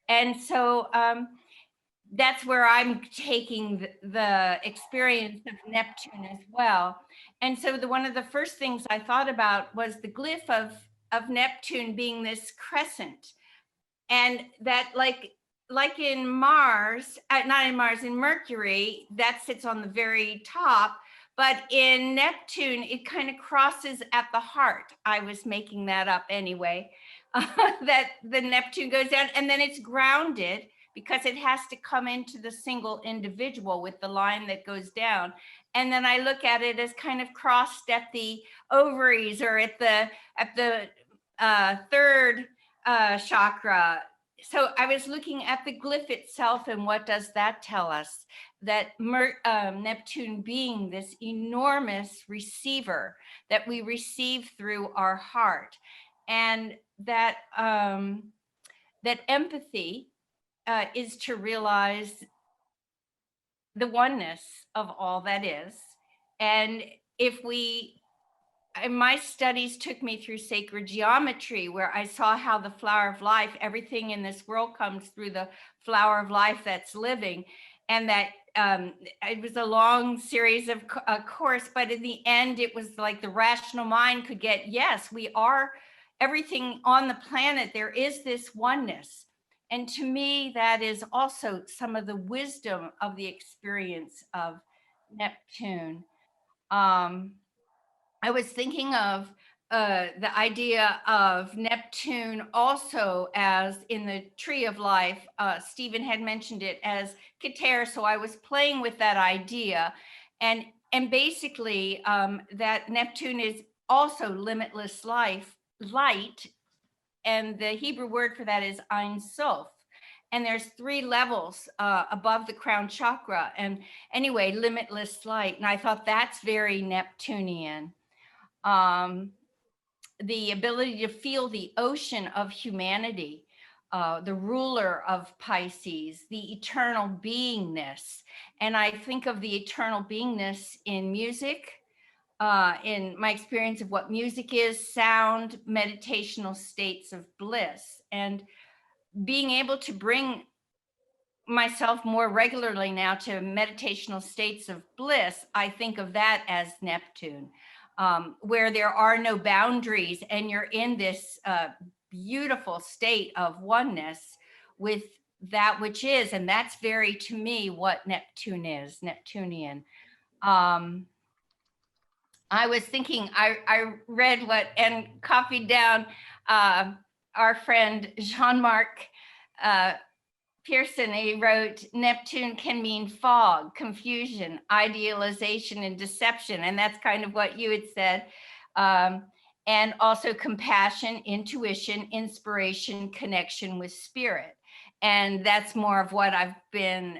And so that's where I'm taking the experience of Neptune as well. And so one of the first things I thought about was the glyph of Neptune being this crescent. And that like in Mars, not in Mars, in Mercury, that sits on the very top. But in Neptune, it kind of crosses at the heart. I was making that up anyway, that the Neptune goes down and then it's grounded because it has to come into the single individual with the line that goes down. And then I look at it as kind of crossed at the ovaries or at the third chakra. So I was looking at the glyph itself, and what does that tell us? That Neptune being this enormous receiver that we receive through our heart, and that that empathy is to realize the oneness of all that is. And if we my studies took me through sacred geometry, where I saw how the flower of life, everything in this world comes through the flower of life that's living. And that it was a long series of course, but in the end, it was like the rational mind could get, yes, we are everything on the planet. There is this oneness. And to me, that is also some of the wisdom of the experience of Neptune. I was thinking of the idea of Neptune also as in the tree of life. Stephen had mentioned it as Keter, so I was playing with that idea, and basically that Neptune is also limitless light, and the Hebrew word for that is Ein Sof. And there's 3 levels above the crown chakra, and anyway, limitless light. And I thought that's very Neptunian. The ability to feel the ocean of humanity, the ruler of Pisces, the eternal beingness. And I think of the eternal beingness in music, in my experience of what music is, sound, meditational states of bliss, and being able to bring myself more regularly now to meditational states of bliss. I think of that as Neptune, where there are no boundaries and you're in this beautiful state of oneness with that which is. And that's very, to me, what Neptune is, Neptunian. I was thinking, I read what and copied down our friend Jean-Marc Pearson. He wrote, Neptune can mean fog, confusion, idealization, and deception. And that's kind of what you had said. And also compassion, intuition, inspiration, connection with spirit. And that's more of what I've been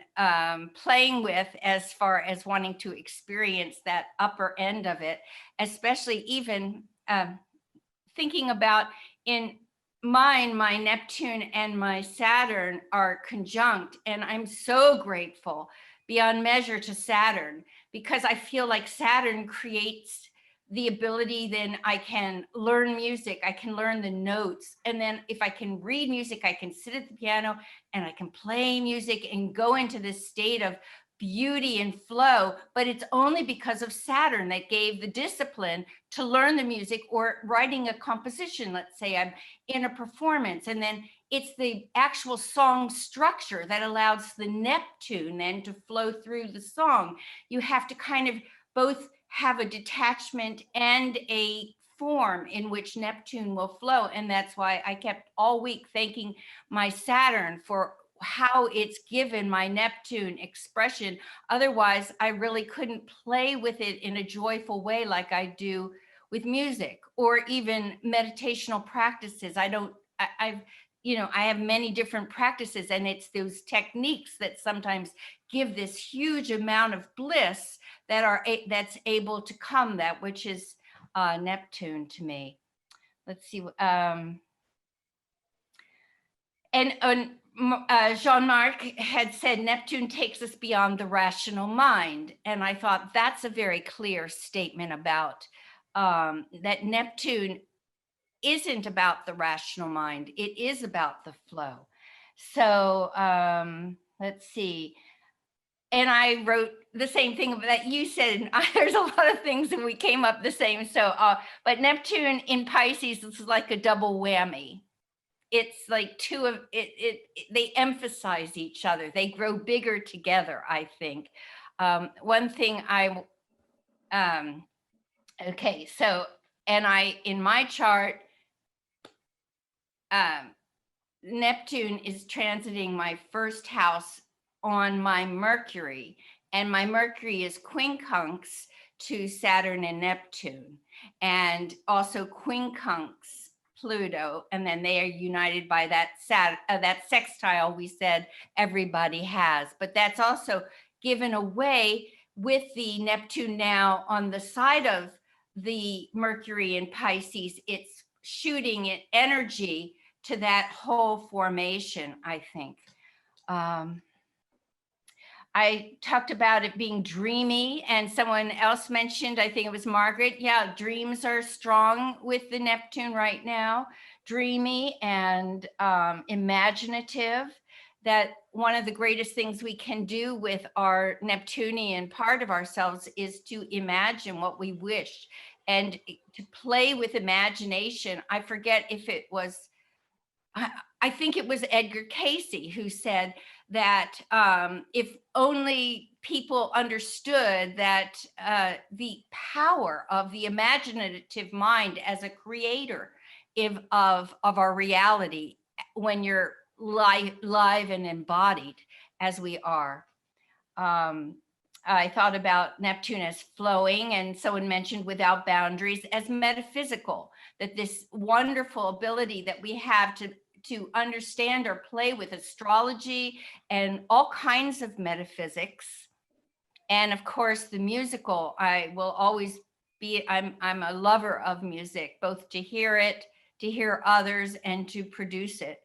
playing with as far as wanting to experience that upper end of it, especially even thinking about in mine, my Neptune and my Saturn are conjunct. And I'm so grateful beyond measure to Saturn, because I feel like Saturn creates the ability, then I can learn music, I can learn the notes. And then if I can read music, I can sit at the piano and I can play music and go into this state of beauty and flow. But it's only because of Saturn that gave the discipline to learn the music or writing a composition. Let's say I'm in a performance, and then it's the actual song structure that allows the Neptune then to flow through the song. You have to kind of both have a detachment and a form in which Neptune will flow. And that's why I kept all week thanking my Saturn for how it's given my Neptune expression. Otherwise, I really couldn't play with it in a joyful way like I do with music or even meditational practices. I've I have many different practices, and it's those techniques that sometimes give this huge amount of bliss that's able to come, that which is Neptune to me. Let's see. Jean-Marc had said Neptune takes us beyond the rational mind. And I thought that's a very clear statement about that Neptune isn't about the rational mind. It is about the flow. So let's see. And I wrote the same thing that you said. There's a lot of things and we came up the same. So, but Neptune in Pisces is like a double whammy. It's like two of it, they emphasize each other. They grow bigger together, I think. One thing okay, so, and in my chart, Neptune is transiting my first house on my Mercury, and my Mercury is quincunx to Saturn and Neptune, and also quincunx Pluto, and then they are united by that that sextile we said everybody has. But that's also given away with the Neptune now on the side of the Mercury in Pisces. It's shooting it energy to that whole formation, I think. I talked about it being dreamy, and someone else mentioned, I think it was Margaret, yeah, dreams are strong with the Neptune right now, dreamy and imaginative. That one of the greatest things we can do with our Neptunian part of ourselves is to imagine what we wish and to play with imagination. I forget if it was, I think it was Edgar Cayce who said that if only people understood that the power of the imaginative mind as a creator of our reality, when you're live and embodied as we are. I thought about Neptune as flowing, and someone mentioned without boundaries as metaphysical, that this wonderful ability that we have to understand or play with astrology and all kinds of metaphysics. And of course, the musical, I will always be, I'm a lover of music, both to hear it, to hear others, and to produce it.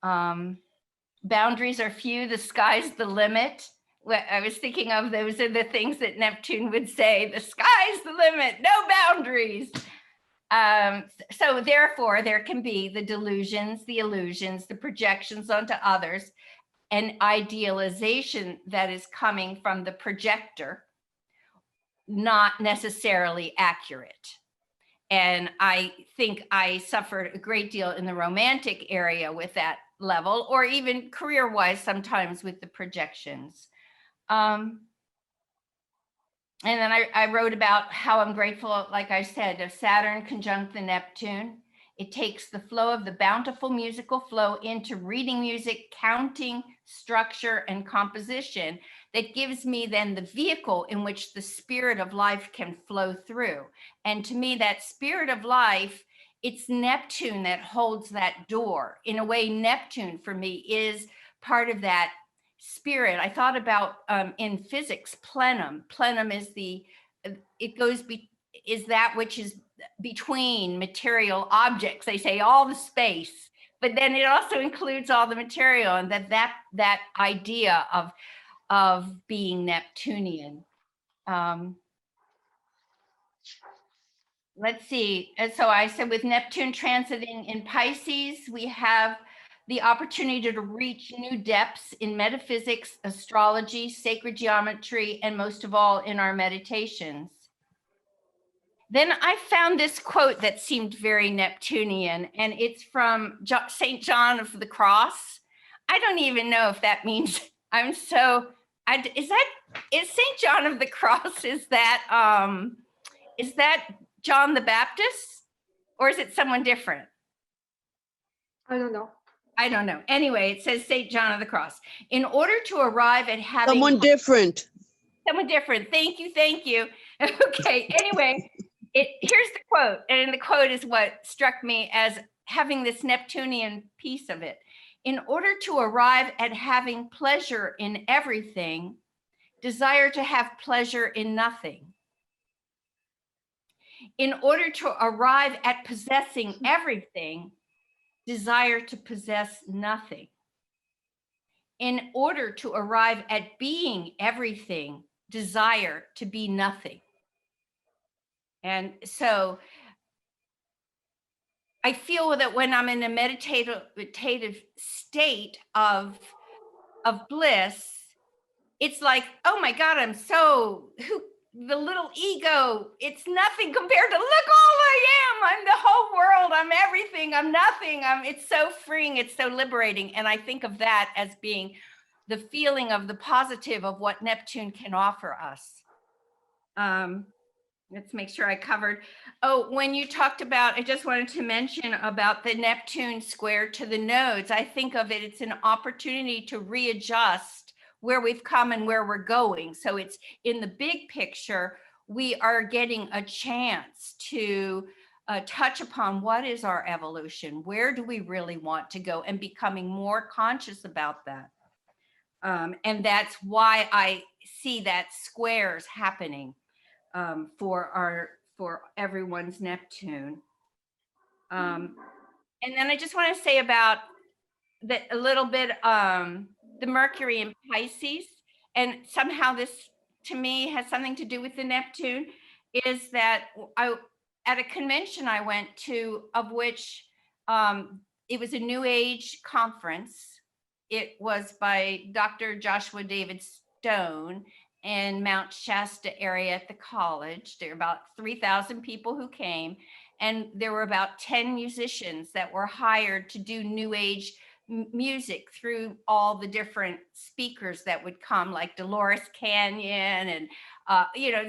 Boundaries are few, the sky's the limit. I was thinking of those are the things that Neptune would say, the sky's the limit, no boundaries. So therefore, there can be the delusions, the illusions, the projections onto others, and idealization that is coming from the projector, not necessarily accurate. And I think I suffered a great deal in the romantic area with that level, or even career-wise sometimes with the projections. And then I wrote about how I'm grateful, like I said, of Saturn conjunct the Neptune. It takes the flow of the bountiful musical flow into reading music, counting, structure, and composition that gives me then the vehicle in which the spirit of life can flow through. And to me, that spirit of life, it's Neptune that holds that door. In a way, Neptune for me is part of that spirit. I thought about in physics, plenum. Plenum is is that which is between material objects. They say all the space, but then it also includes all the material, and that idea of being Neptunian. Let's see. And so I said with Neptune transiting in Pisces, we have the opportunity to reach new depths in metaphysics, astrology, sacred geometry, and most of all in our meditations. Then I found this quote that seemed very Neptunian, and it's from St. John of the Cross. I don't even know if that means is St. John of the Cross, is that John the Baptist, or is it someone different?
I don't know.
I don't know. Anyway, it says St. John of the Cross. In order to arrive at having
Someone different.
someone different. Thank you. Okay. Anyway, here's the quote, and the quote is what struck me as having this Neptunian piece of it. In order to arrive at having pleasure in everything, desire to have pleasure in nothing. In order to arrive at possessing everything, desire to possess nothing. In order to arrive at being everything, desire to be nothing. And so I feel that when I'm in a meditative state of bliss, it's like, oh my God, the little ego, it's nothing compared to look all I am. I'm the whole world. I'm everything. I'm nothing. It's so freeing. It's so liberating. And I think of that as being the feeling of the positive of what Neptune can offer us. Let's make sure I covered. Oh, when you talked about, I just wanted to mention about the Neptune square to the nodes. I think of it, it's an opportunity to readjust where we've come and where we're going. So it's in the big picture, we are getting a chance to touch upon what is our evolution, where do we really want to go, and becoming more conscious about that. And that's why I see that squares happening for everyone's Neptune. And then I just want to say about a little bit, the Mercury in Pisces, and somehow this to me has something to do with the Neptune, is that at a convention I went to, of which it was a New Age conference. It was by Dr. Joshua David Stone in Mount Shasta area at the college. There were about 3,000 people who came, and there were about 10 musicians that were hired to do New Age music through all the different speakers that would come, like Dolores Canyon and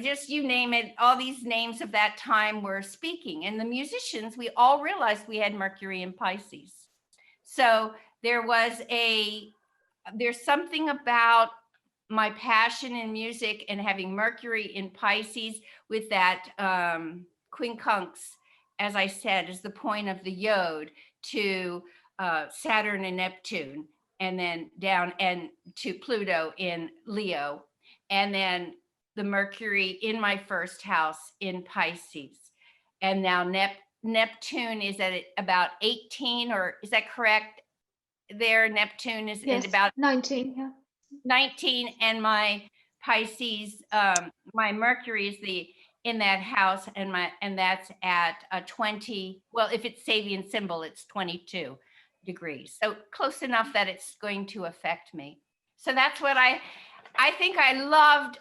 just you name it, all these names of that time were speaking. And the musicians, we all realized we had Mercury in Pisces. So there's something about my passion in music and having Mercury in Pisces with that quincunx, as I said, is the point of the yod to Saturn and Neptune, and then down and to Pluto in Leo, and then the Mercury in my first house in Pisces. And now Neptune is at about 18, or is that correct? There, Neptune is
Yes,
at about
19, yeah.
19, and my Pisces, my Mercury is in that house, and that's at 20. Well, if it's Sabian symbol, it's 22 degrees. So close enough that it's going to affect me. So that's what I think I loved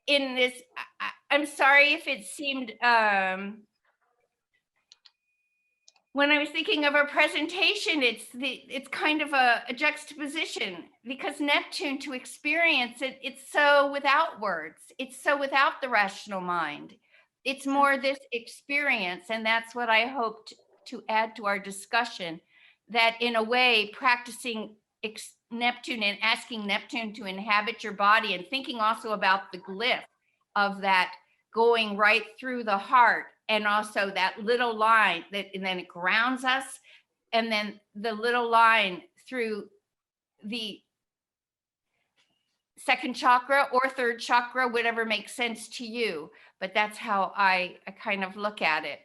in this. I'm sorry if it seemed, when I was thinking of a presentation, it's kind of a juxtaposition, because Neptune, to experience it, it's so without words. It's so without the rational mind. It's more this experience. And that's what I hoped to add to our discussion, that in a way, practicing Neptune and asking Neptune to inhabit your body, and thinking also about the glyph of that going right through the heart, and also that little line and then it grounds us, and then the little line through the second chakra or third chakra, whatever makes sense to you. But that's how I kind of look at it.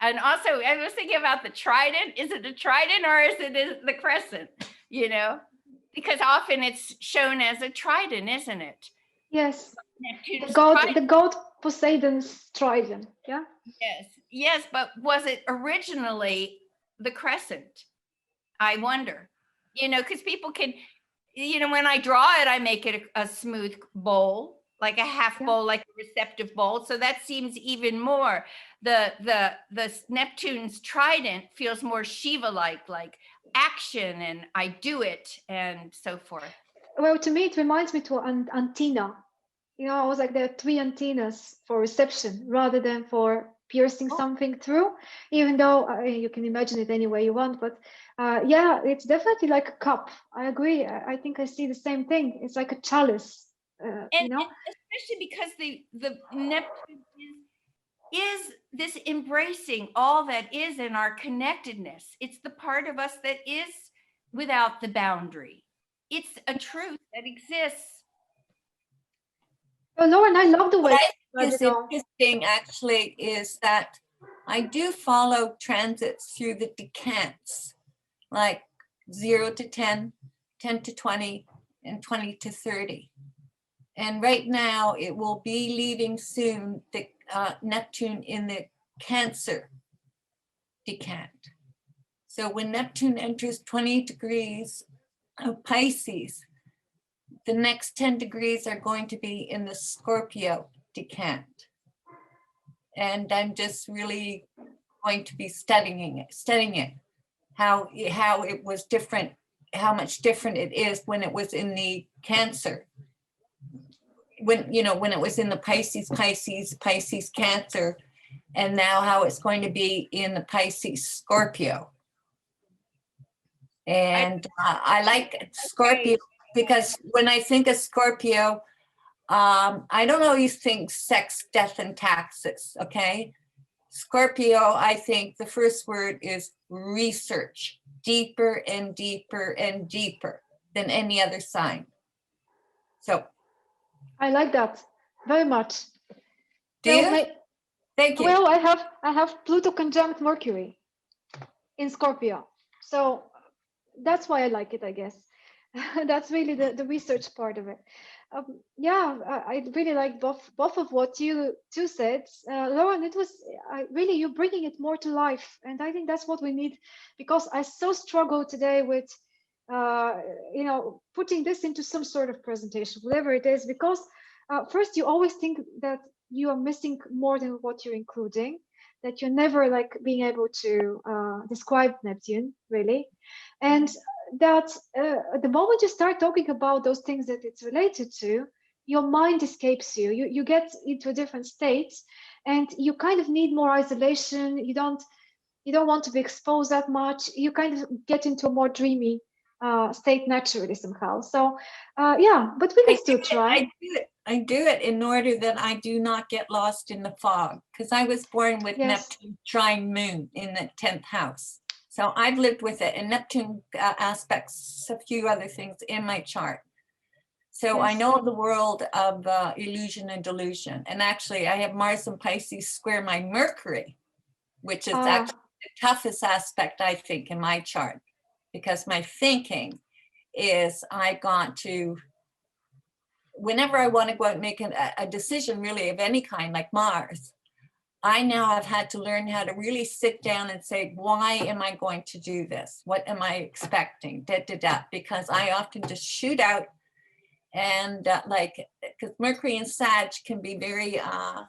And also, I was thinking about the trident. Is it a trident or is it the crescent? Because often it's shown as a trident, isn't it?
Yes.
Neptune's
The god Poseidon's trident. Yeah.
Yes, but was it originally the crescent? I wonder. Because people can, when I draw it, I make it a smooth bowl, like a half bowl, like a receptive bowl. So that seems even more. The Neptune's trident feels more Shiva-like, like action, and I do it, and so forth.
Well, to me, it reminds me to an antenna. I was like, there are 3 antennas for reception rather than for piercing something through, even though you can imagine it any way you want. But yeah, it's definitely like a cup. I agree. I think I see the same thing. It's like a chalice, you know?
And especially because the Neptune is this embracing all that is in our connectedness. It's the part of us that is without the boundary. It's a truth that exists.
Oh, Lauren, I love the way
What I
you
think is
know.
interesting actually is that I do follow transits through the decants, like 0 to 10, 10 to 20, and 20 to 30. And right now it will be leaving soon the Neptune in the Cancer decant. So when Neptune enters 20 degrees of Pisces, the next 10 degrees are going to be in the Scorpio decant. And I'm just really going to be studying it, how it was different, how much different it is when it was in the Cancer. When it was in the Pisces, Cancer, and now how it's going to be in the Pisces, Scorpio. And I like Scorpio because when I think of Scorpio, I don't always think sex, death, and taxes, okay? Scorpio, I think the first word is research, deeper and deeper and deeper than any other sign. So.
I like that very much.
Do you? Thank you.
Well, I have Pluto conjunct Mercury in Scorpio, so that's why I like it, I guess. That's really the research part of it. Yeah, I really like both of what you two said. Lauren, it was really you bringing it more to life, and I think that's what we need, because I so struggle today with putting this into some sort of presentation, whatever it is, because first you always think that you are missing more than what you're including, that you're never like being able to describe Neptune really, and that the moment you start talking about those things that it's related to, your mind escapes you. You get into a different state, and you kind of need more isolation. You don't want to be exposed that much. You kind of get into a more dreamy state naturally somehow. So yeah, but we can still try.
I do it in order that I do not get lost in the fog, because I was born with Neptune trine Moon in the 10th house. So I've lived with it, and Neptune aspects a few other things in my chart. So I know the world of illusion and delusion. And actually I have Mars and Pisces square my Mercury, which is actually the toughest aspect, I think, in my chart, because my thinking is I got to, whenever I want to go out and make a decision really of any kind, like Mars, I now have had to learn how to really sit down and say, why am I going to do this? What am I expecting? Because I often just shoot out, and because Mercury and Sag can be very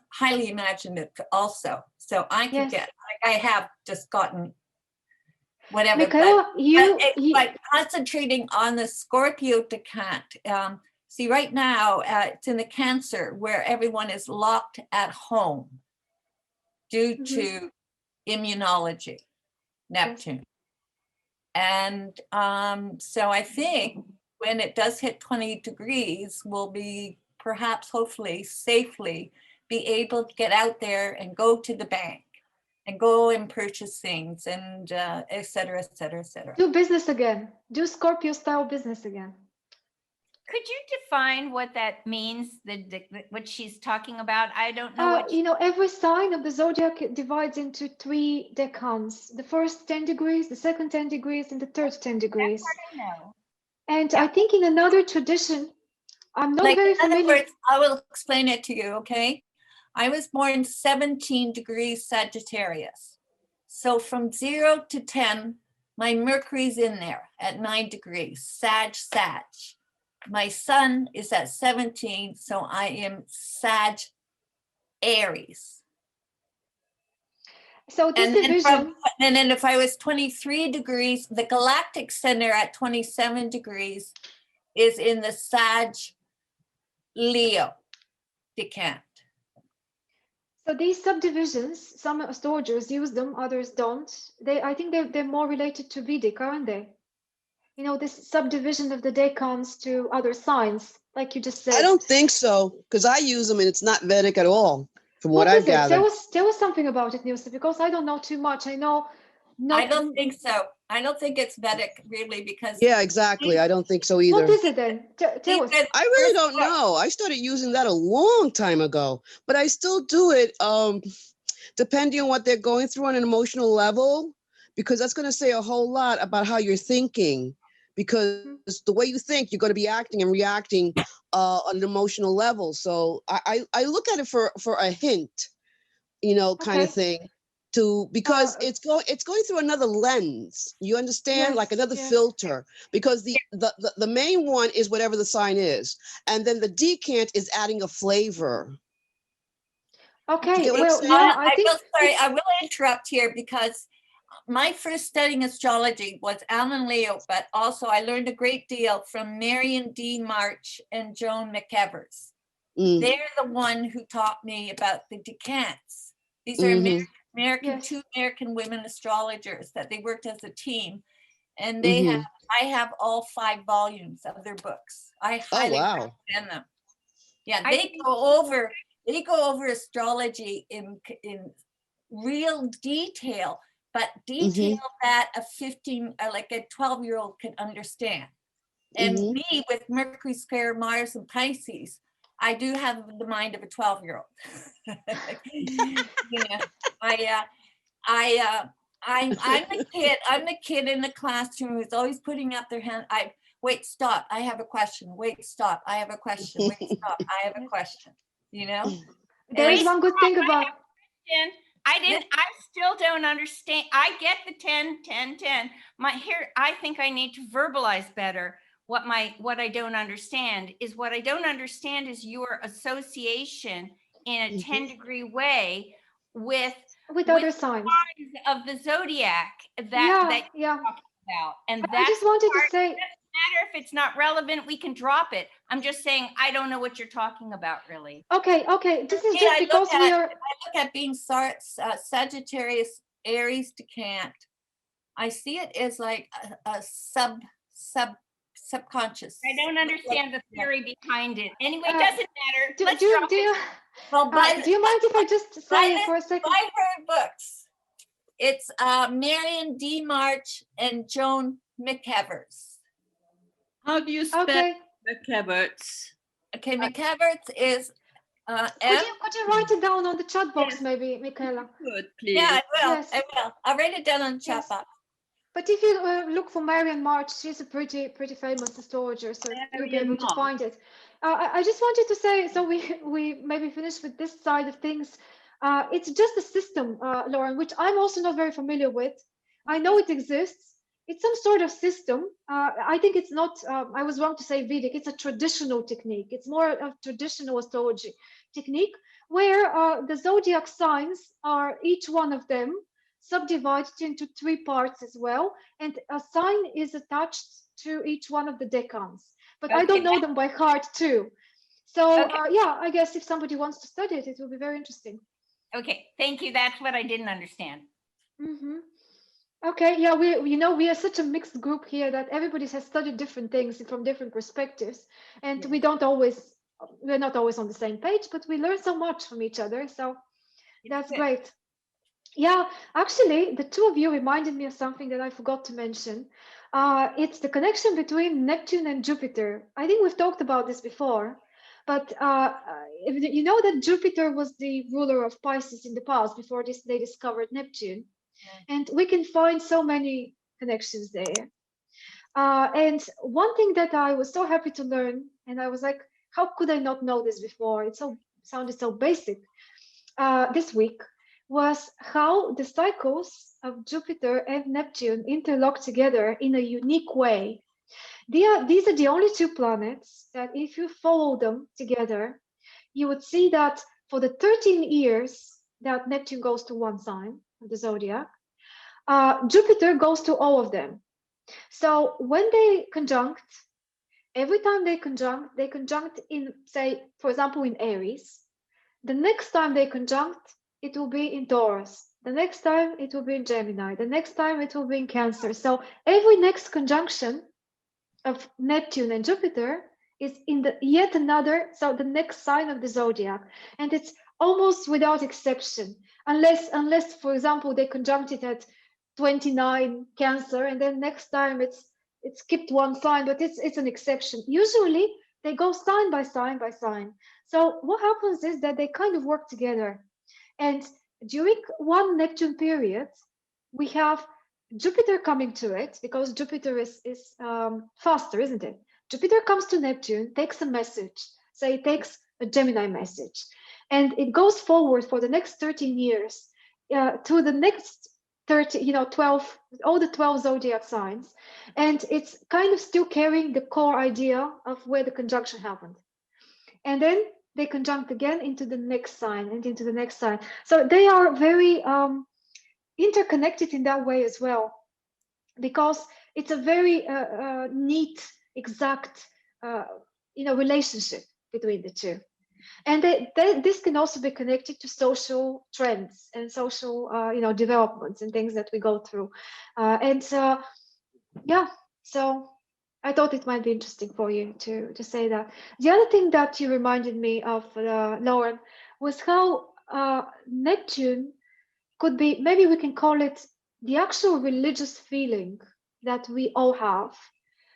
highly imaginative also. So I could get, I have just gotten whatever,
Michaela,
but concentrating on the Scorpio decant. See, right now it's in the Cancer where everyone is locked at home due to immunology, Neptune. And so I think when it does hit 20 degrees, we'll be perhaps, hopefully, safely be able to get out there and go to the bank and go and purchase things and et cetera, et cetera, et cetera.
Do business again. Do Scorpio style business again.
Could you define what that means, what she's talking about? I don't know.
Every sign of the zodiac divides into 3 decans. The first 10 degrees, the second 10 degrees, and the third 10 degrees.
I know.
And I think in another tradition, I'm not very familiar.
In other words, I will explain it to you, okay? I was born 17 degrees Sagittarius. So from 0 to 10, my Mercury's in there at 9 degrees, Sag. My sun is at 17, so I am Sag Aries.
So this division.
And then if I was 23 degrees, the galactic center at 27 degrees is in the Sag Leo decant.
So these subdivisions, some astrologers use them, others don't. I think they're more related to Vedic, aren't they? You know, this subdivision of the decans to other signs, like you just said.
I don't think so, because I use them and it's not Vedic at all, from what
What
I've
is it?
gathered.
Tell us something about it, Nilsa, because I don't know too much. I know
I don't think so. I don't think it's Vedic really, because
Yeah, exactly. I don't think so either.
What is it then? Tell us.
I really don't know. I started using that a long time ago, but I still do it depending on what they're going through on an emotional level, because that's going to say a whole lot about how you're thinking, because the way you think, you're going to be acting and reacting on an emotional level. So I look at it for a hint, you know, kind of thing. Because it's going through another lens, you understand, like another filter, because the main one is whatever the sign is, and then the decant is adding a flavor.
Okay,
well,
yeah,
I will interrupt here, because my first studying astrology was Alan Leo, but also I learned a great deal from Marion D. March and Joan McEvers. They're the one who taught me about the decants. These are two American women astrologers that they worked as a team, and I have all 5 volumes of their books. I highly recommend them. Yeah, they go over astrology in real detail, but detail that a 12-year-old can understand. And me, with Mercury square Mars and Pisces, I do have the mind of a 12-year-old. I'm the kid in the classroom who's always putting up their hand. Wait, stop. I have a question. Wait, stop. I have a question. Wait, stop. I have a question. You know?
There is one good thing about
I still don't understand. I get the 10, 10, 10. I think I need to verbalize better what I don't understand is your association in a 10-degree way with
other signs
of the zodiac
that
you're talking about. And
I just wanted to say,
it doesn't matter if it's not relevant, we can drop it. I'm just saying I don't know what you're talking about, really.
Okay. This is just because I
look at being Sagittarius, Aries decant. I see it as like a subconscious.
I don't understand the theory behind it. Anyway, it doesn't matter.
Do you mind if I just say it for a second?
By her books. It's Marion D. March and Joan McEvers.
How do you spell McEvers?
Okay, McEvers is
could you write it down on the chat box, maybe, Michaela?
Good, please.
Yeah, I will. I will. I'll write it down on the chat box.
But if you look for Marion March, she's a pretty famous astrologer, so you'll be able to find it. I just wanted to say, so we maybe finish with this side of things. It's just a system, Lauren, which I'm also not very familiar with. I know it exists. It's some sort of system. I think it's not, I was wrong to say Vedic, it's a traditional technique. It's more of traditional astrology technique where the zodiac signs are, each one of them, subdivided into 3 parts as well, and a sign is attached to each one of the decans, but I don't know them by heart too. So yeah, I guess if somebody wants to study it, it will be very interesting.
Okay, thank you. That's what I didn't understand.
Okay, yeah, we are such a mixed group here that everybody has studied different things from different perspectives, and we're not always on the same page, but we learn so much from each other, so that's great. Yeah, actually, the 2 of you reminded me of something that I forgot to mention. It's the connection between Neptune and Jupiter. I think we've talked about this before, but you know that Jupiter was the ruler of Pisces in the past before they discovered Neptune. And we can find so many connections there. And one thing that I was so happy to learn, and I was like, how could I not know this before? It sounded so basic this week, was how the cycles of Jupiter and Neptune interlock together in a unique way. These are the only 2 planets that if you follow them together, you would see that for the 13 years that Neptune goes to one sign of the zodiac, Jupiter goes to all of them. So when they conjunct, every time they conjunct in, say, for example, in Aries, The next time they conjunct, it will be in Taurus. The next time it will be in Gemini. The next time it will be in Cancer. So every next conjunction of Neptune and Jupiter is in the yet another, so the next sign of the zodiac. And it's almost without exception, unless for example, they conjunct it at 29 Cancer, and then next time it's skipped one sign, but it's an exception. Usually they go sign by sign by sign. So what happens is that they kind of work together. And during one Neptune period, we have Jupiter coming to it, because Jupiter is faster, isn't it? Jupiter comes to Neptune, takes a message, say it takes a Gemini message, and it goes forward for the next 13 years to the next 30, 12, all the 12 zodiac signs. And it's kind of still carrying the core idea of where the conjunction happened. And then they conjunct again into the next sign and into the next sign. So they are very interconnected in that way as well, because it's a very neat, exact, relationship between the two. And this can also be connected to social trends and social, developments and things that we go through. Yeah, so I thought it might be interesting for you to say that. The other thing that you reminded me of, Lauren, was how Neptune could be, maybe we can call it the actual religious feeling that we all have,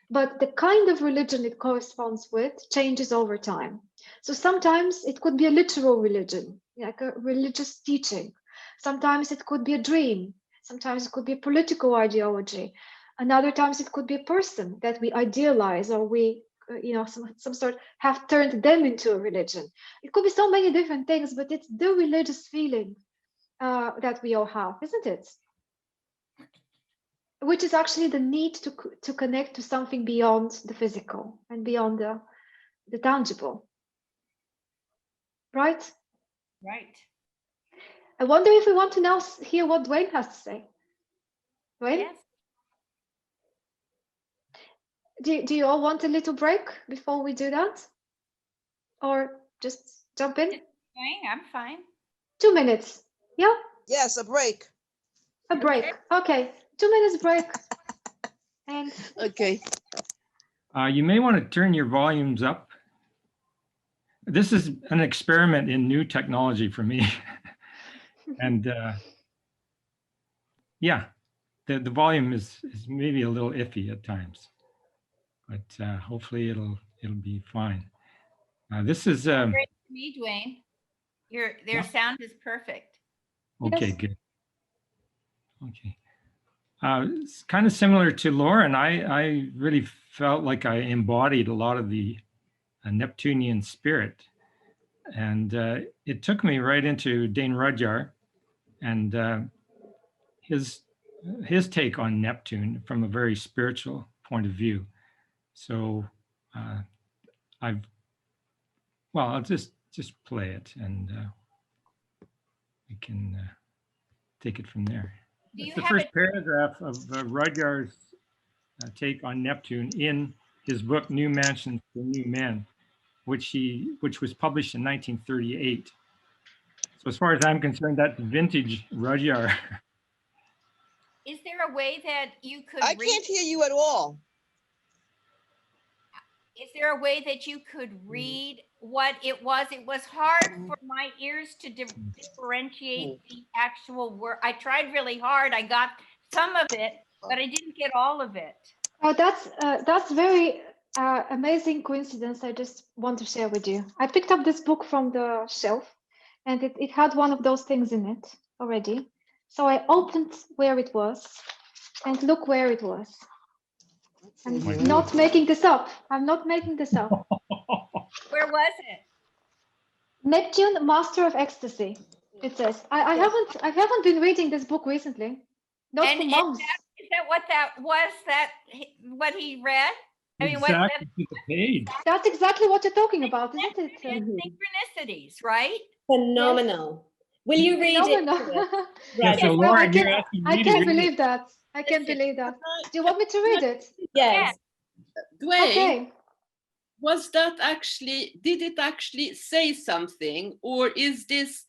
but the kind of religion it corresponds with changes over time. So sometimes it could be a literal religion, like a religious teaching. Sometimes it could be a dream. Sometimes it could be a political ideology. And other times it could be a person that we idealize, or we, some sort have turned them into a religion. It could be so many different things, but it's the religious feeling that we all have, isn't it? Which is actually the need to connect to something beyond the physical and beyond the tangible. Right?
Right.
I wonder if we want to now hear what Dwayne has to say. Dwayne?
Yes.
Do you all want a little break before we do that? Or just jump in?
I'm fine.
2 minutes. Yeah?
Yes, a break.
A break. Okay. 2 minutes break. And
Okay.
You may want to turn your volumes up. This is an experiment in new technology for me. And yeah, the volume is maybe a little iffy at times, but hopefully it'll be fine. This is
Great to me, Dwayne. Their sound is perfect.
okay.
Yes.
Good. Okay. It's kind of similar to Lauren. I really felt like I embodied a lot of the Neptunian spirit. And it took me right into Dane Rudyard and his take on Neptune from a very spiritual point of view. So I'll just play it, and we can take it from there. It's the first paragraph of Rudyard's take on Neptune in his book New Mansions for New Men, which was published in 1938. So as far as I'm concerned, that's vintage Rudyard.
Is there a way that you could
I can't hear you at all.
Is there a way that you could read what it was? It was hard for my ears to differentiate the actual word. I tried really hard. I got some of it, but I didn't get all of it.
Oh, that's very amazing coincidence. I just want to share with you. I picked up this book from the shelf, and it had one of those things in it already. So I opened where it was, and look where it was. I'm not making this up. I'm not making this up.
Where was it?
Neptune, Master of Ecstasy. It says. I haven't been reading this book recently. Not for months.
Is that what that was? What he read? I mean,
exactly the page.
That's exactly what you're talking about, isn't it?
Synchronicities, right?
Phenomenal. Yes. Will you read it?
Yes, so Lauren, you're asking me
I can't believe that. I can't believe that. Do you want me to read it?
Yes.
Dwayne,
Okay.
was that actually, did it actually say something, or is this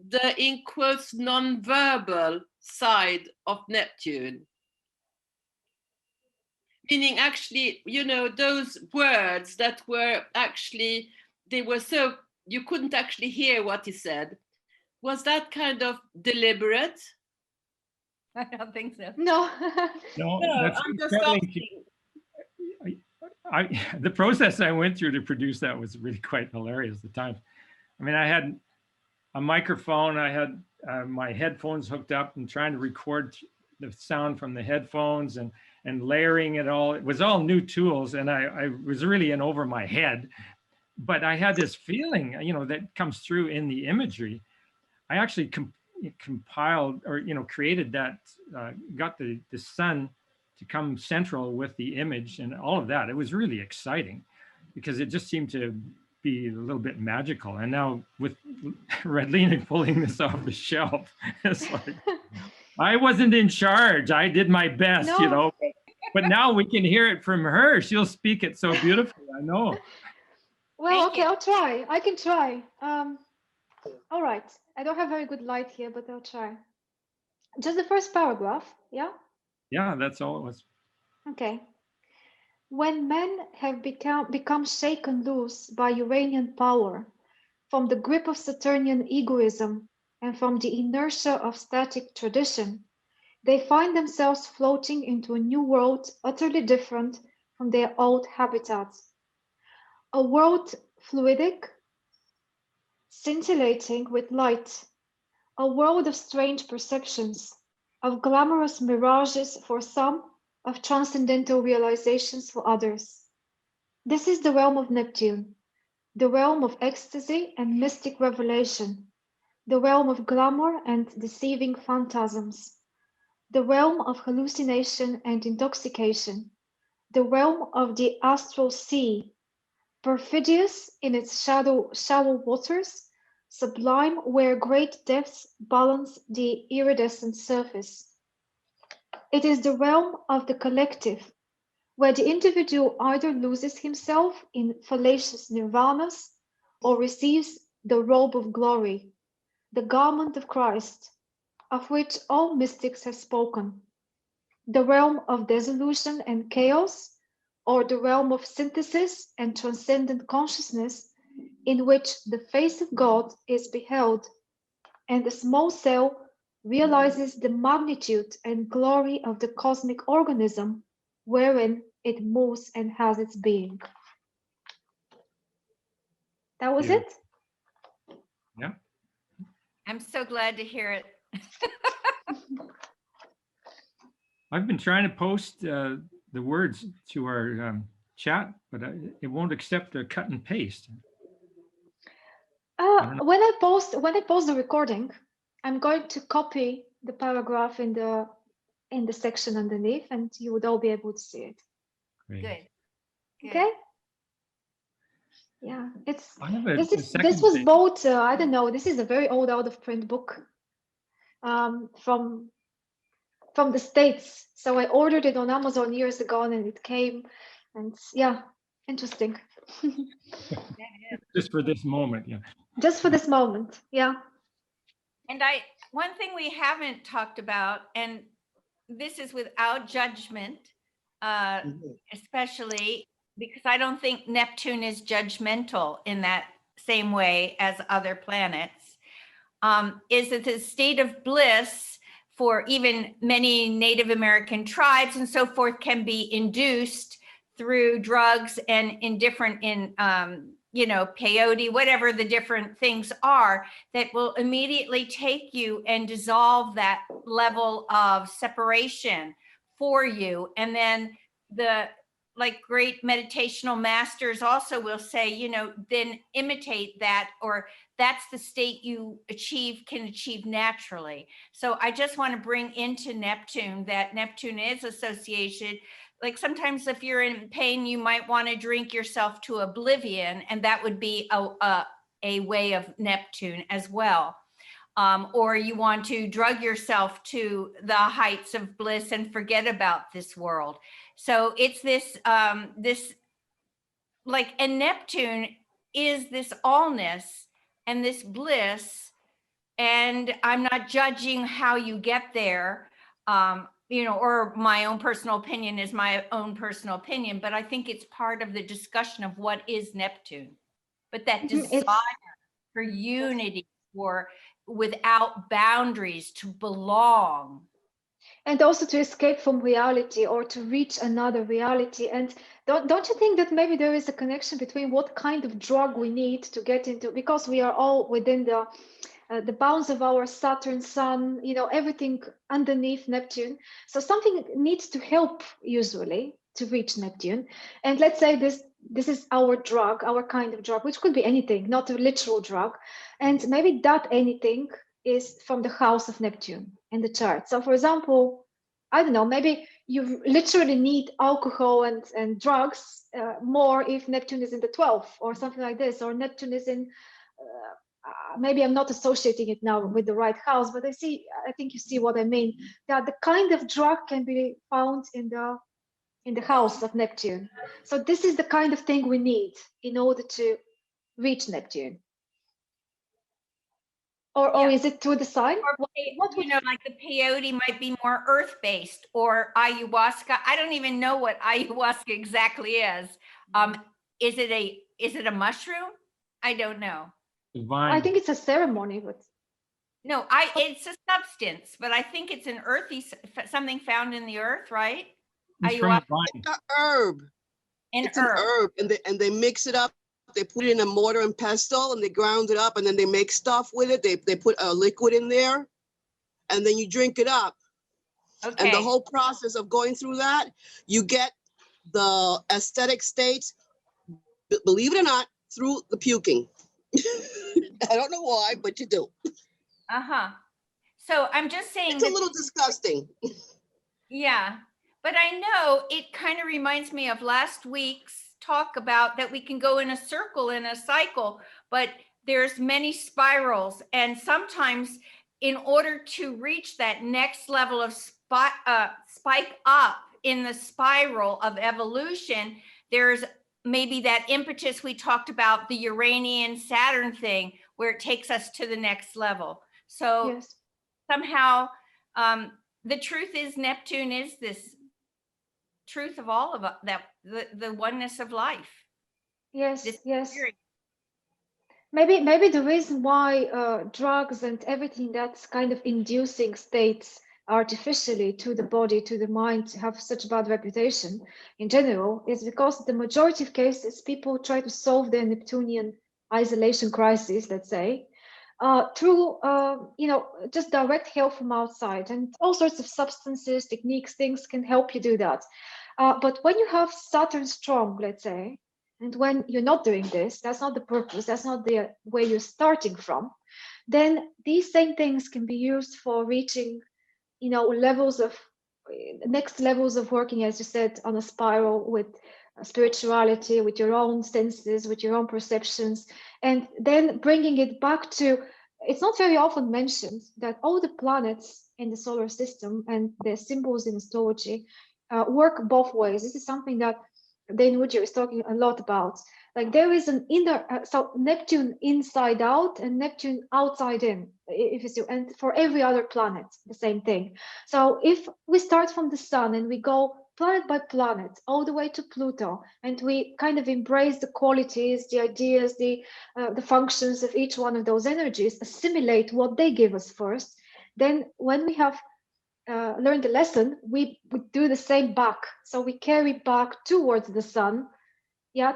the, in quotes, non-verbal side of Neptune? Meaning actually, you know, those words that were actually, they were so, you couldn't actually hear what he said. Was that kind of deliberate?
I don't think so.
No.
No,
No,
that's
I'm just
telling
asking.
the process I went through to produce that was really quite hilarious at the time. I mean, I had a microphone, I had my headphones hooked up and trying to record the sound from the headphones and layering it all. It was all new tools, and I was really in over my head. But I had this feeling, you know, that comes through in the imagery. I actually compiled, or you know, created that, got the sun to come central with the image and all of that. It was really exciting because it just seemed to be a little bit magical. And now with Redlina pulling this off the shelf, it's like, I wasn't in charge. I did my best,
No.
you know, but now we can hear it from her. She'll speak it so beautifully, I know.
Well,
Thank
okay,
you.
I'll try. I can try. All right. I don't have very good light here, but I'll try. Just the first paragraph, yeah?
Yeah, that's all it was.
Okay. When men have become shaken loose by Uranian power, from the grip of Saturnian egoism, and from the inertia of static tradition, they find themselves floating into a new world utterly different from their old habitats. A world fluidic, scintillating with light, a world of strange perceptions, of glamorous mirages for some, of transcendental realizations for others. This is the realm of Neptune, the realm of ecstasy and mystic revelation, the realm of glamour and deceiving phantasms, the realm of hallucination and intoxication, the realm of the astral sea, perfidious in its shallow waters, sublime where great depths balance the iridescent surface. It is the realm of the collective, where the individual either loses himself in fallacious nirvanas or receives the robe of glory, the garment of Christ, of which all mystics have spoken, the realm of dissolution and chaos, or the realm of synthesis and transcendent consciousness, in which the face of God is beheld, and the small cell realizes the magnitude and glory of the cosmic organism wherein it moves and has its being. That was it?
Yeah.
I'm so glad to hear it.
I've been trying to post the words to our chat, but it won't accept a cut and paste.
When I post the recording, I'm going to copy the paragraph in the section underneath, and you would all be able to see it.
Great.
Good.
Okay. Yeah,
this
was both. I don't know. This is a very old out of print book from the States. So I ordered it on Amazon years ago, and it came, and yeah, interesting.
Just for this moment, yeah.
Just for this moment, yeah.
And one thing we haven't talked about, and this is without judgment, especially because I don't think Neptune is judgmental in that same way as other planets, is that the state of bliss for even many Native American tribes and so forth can be induced through drugs and peyote, whatever the different things are, that will immediately take you and dissolve that level of separation for you. And then great meditational masters also will say, then imitate that, or that's the state you can achieve naturally. So I just want to bring into Neptune that Neptune is associated. Like sometimes if you're in pain, you might want to drink yourself to oblivion, and that would be a way of Neptune as well. Or you want to drug yourself to the heights of bliss and forget about this world. So it's this like, and Neptune is this allness and this bliss. And I'm not judging how you get there, you know, or my own personal opinion is my own personal opinion, but I think it's part of the discussion of what is Neptune. But that desire for unity, for without boundaries, to belong.
And also to escape from reality or to reach another reality. And don't you think that maybe there is a connection between what kind of drug we need to get into, because we are all within the bounds of our Saturn, Sun, you know, everything underneath Neptune. So something needs to help usually to reach Neptune. And let's say this is our drug, our kind of drug, which could be anything, not a literal drug. And maybe that anything is from the house of Neptune in the chart. So for example, I don't know, maybe you literally need alcohol and drugs more if Neptune is in the 12th or something like this, or Neptune is in, maybe I'm not associating it now with the right house, but I think you see what I mean, that the kind of drug can be found in the house of Neptune. So this is the kind of thing we need in order to reach Neptune. Or is it through the sign?
Or, you know, like the peyote might be more earth-based, or ayahuasca. I don't even know what ayahuasca exactly is. Is it a mushroom? I don't know.
Divine.
I think it's a ceremony, but
no, it's a substance, but I think it's an earthy, something found in the earth, right?
It's from
Ayahuasca.
It's an herb. It's an herb, and they mix it up. They put it in a mortar and pestle, and they ground it up, and then they make stuff with it. They put a liquid in there, and then you drink it up.
Okay.
And the whole process of going through that, you get the aesthetic states, believe it or not, through the puking. I don't know why, but you do.
Uh-huh. So I'm just saying
it's a little disgusting.
Yeah, but I know it kind of reminds me of last week's talk about that we can go in a circle, in a cycle, but there's many spirals, and sometimes in order to reach that next level of spike up in the spiral of evolution, there's maybe that impetus we talked about, the Uranian Saturn thing, where it takes us to the next level. So
yes.
Somehow the truth is Neptune is this truth of all of that, the oneness of life.
Yes,
This
yes.
theory.
Maybe the reason why drugs and everything that's kind of inducing states artificially to the body, to the mind, have such bad reputation in general is because the majority of cases people try to solve their Neptunian isolation crisis, let's say, through you know, just direct help from outside, and all sorts of substances, techniques, things can help you do that. But when you have Saturn strong, let's say, and when you're not doing this, that's not the purpose, that's not the where you're starting from, then these same things can be used for reaching, you know, levels of next levels of working, as you said, on a spiral with spirituality, with your own senses, with your own perceptions, and then bringing it back to, it's not very often mentioned that all the planets in the solar system and their symbols in astrology work both ways. This is something that Dane Woodger is talking a lot about. Like there is an inner, so Neptune inside out and Neptune outside in, if you see, and for every other planet, the same thing. So if we start from the sun and we go planet by planet all the way to Pluto, and we kind of embrace the qualities, the ideas, the functions of each one of those energies, assimilate what they give us first, then when we have learned the lesson, we do the same back. So we carry back towards the sun,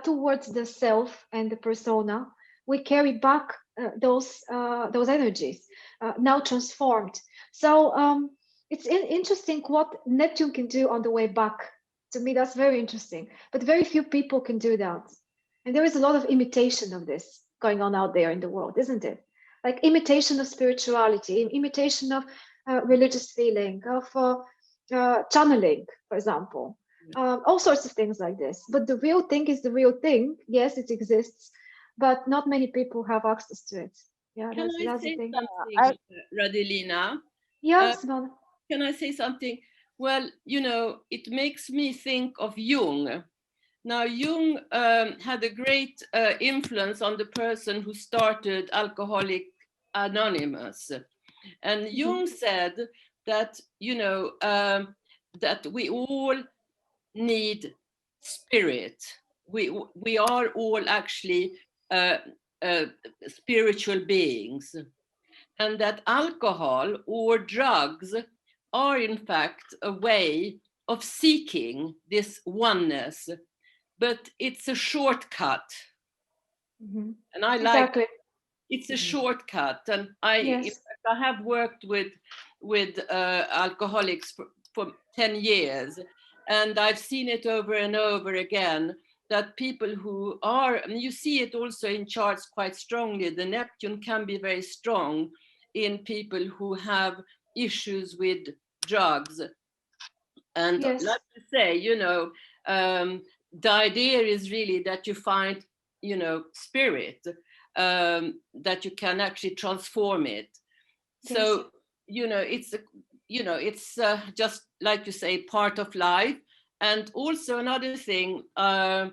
towards the self and the persona. We carry back those energies now transformed. So it's interesting what Neptune can do on the way back. To me, that's very interesting. But very few people can do that, and there is a lot of imitation of this going on out there in the world, isn't it? Like imitation of spirituality, imitation of religious feeling, of channeling, for example. All sorts of things like this. But the real thing is the real thing. Yes, it exists, but not many people have access to it. Yeah,
Can
that's
I
the
say
thing.
something, Radelina?
Yeah, Simona.
Can I say something? Well, you know, it makes me think of Jung. Now, Jung had a great influence on the person who started Alcoholics Anonymous. And Jung said that, you know, that we all need spirit. We are all actually spiritual beings. And that alcohol or drugs are in fact a way of seeking this oneness, but it's a shortcut. And I like it's a shortcut. And in fact, I have worked with alcoholics for 10 years, and I've seen it over and over again, that people who are, and you see it also in charts quite strongly, the Neptune can be very strong in people who have issues with drugs. And like you say, you know, the idea is really that you find, you know, spirit, that you can actually transform it. So, you know, it's just like you say, part of life. And also another thing, I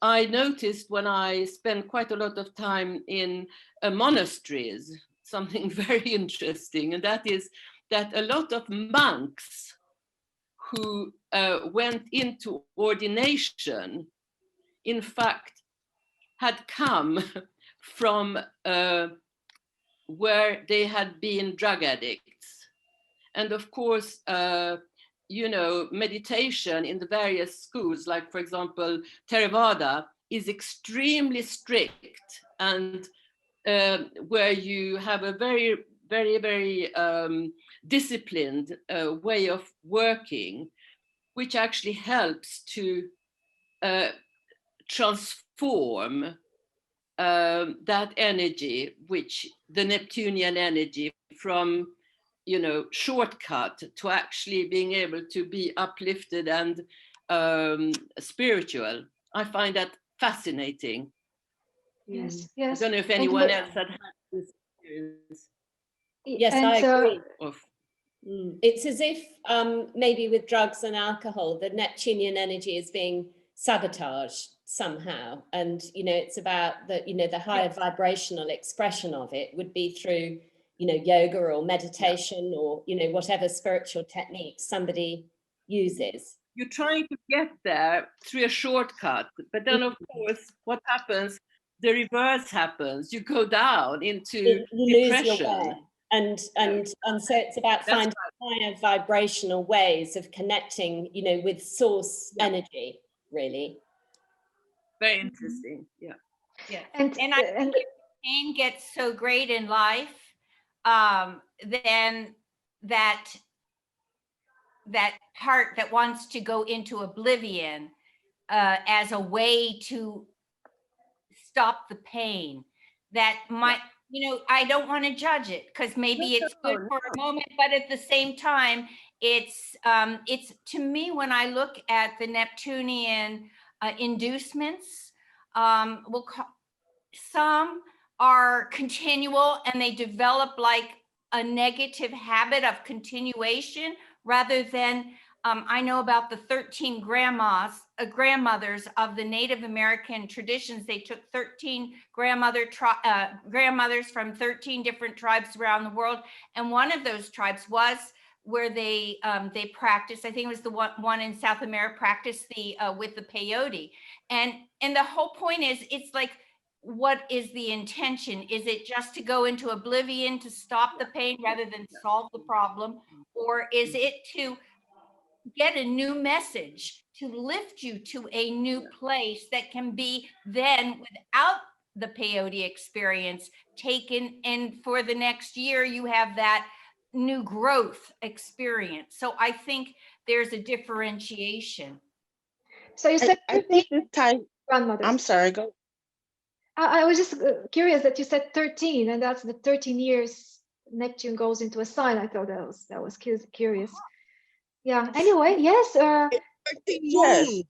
noticed when I spent quite a lot of time in monasteries, something very interesting, and that is that a lot of monks who went into ordination, in fact, had come from where they had been drug addicts. And of course, you know, meditation in the various schools, like for example, Theravada, is extremely strict, and where you have a very, very, very disciplined way of working, which actually helps to transform that energy, which the Neptunian energy, from, you know, shortcut to actually being able to be uplifted and spiritual. I find that fascinating.
Yes.
I don't know if anyone else had this experience.
Yes, I agree. It's as if maybe with drugs and alcohol, the Neptunian energy is being sabotaged somehow. And, you know, it's about the, you know, the higher vibrational expression of it would be through, you know, yoga or meditation or, you know, whatever spiritual techniques somebody uses.
You're trying to get there through a shortcut, but then of course, what happens? The reverse happens. You go down into depression.
Lose your way. And so it's about finding higher vibrational ways of connecting, you know, with source energy, really.
Very interesting. Yeah.
And I think if pain gets so great in life, then that part that wants to go into oblivion as a way to stop the pain, that might, you know, I don't want to judge it, because maybe it's good for a moment, but at the same time, it's to me, when I look at the Neptunian inducements, some are continual and they develop like a negative habit of continuation, rather than I know about the 13 grandmothers of the Native American traditions. They took 13 grandmothers from 13 different tribes around the world, and one of those tribes was where they practiced. I think it was the one in South America, practiced the with the peyote, and the whole point is, it's like, what is the intention? Is it just to go into oblivion to stop the pain rather than solve the problem, or is it to get a new message to lift you to a new place that can be then, without the peyote experience, taken, and for the next year you have that new growth experience? So I think there's a differentiation.
So you said
I think this time,
grandmothers.
I'm sorry, go.
I was just curious that you said 13, and that's the 13 years Neptune goes into a sign. I thought that was curious. Yeah. Anyway, yes.
13 moons.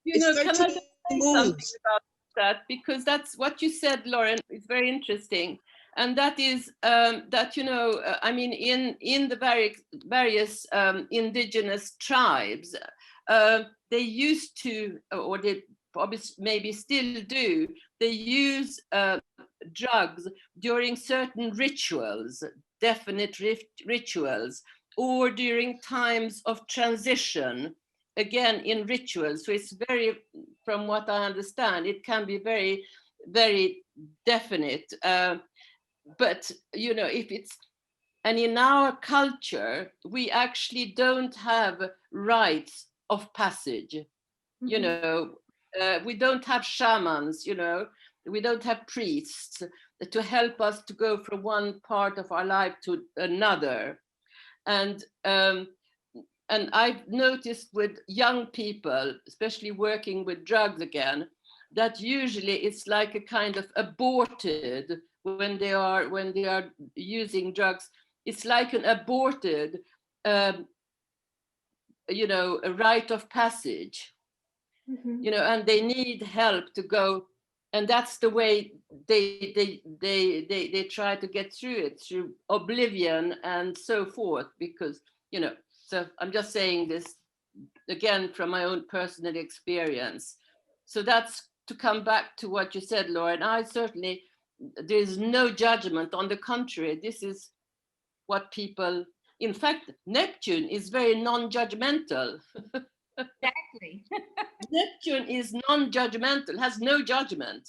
You know, can I just say something about that? Because that's what you said, Lauren. It's very interesting, and that is that, you know, I mean, in the various indigenous tribes, they used to, or probably maybe still do, they use drugs during certain rituals, definite rituals, or during times of transition, again in rituals. So it's very, from what I understand, it can be very, very definite. But, you know, if it's, and in our culture, we actually don't have rites of passage. You know, we don't have shamans, you know, we don't have priests to help us to go from one part of our life to another. And I've noticed with young people, especially working with drugs again, that usually it's like a kind of aborted when they are using drugs. It's like an aborted, you know, a rite of passage. You know, and they need help to go, and that's the way they try to get through it, through oblivion and so forth, because, you know, so I'm just saying this again from my own personal experience. So that's to come back to what you said, Laura, and I certainly, there's no judgment. On the contrary, this is what people, in fact, Neptune is very non-judgmental.
Exactly.
Neptune is non-judgmental, has no judgment.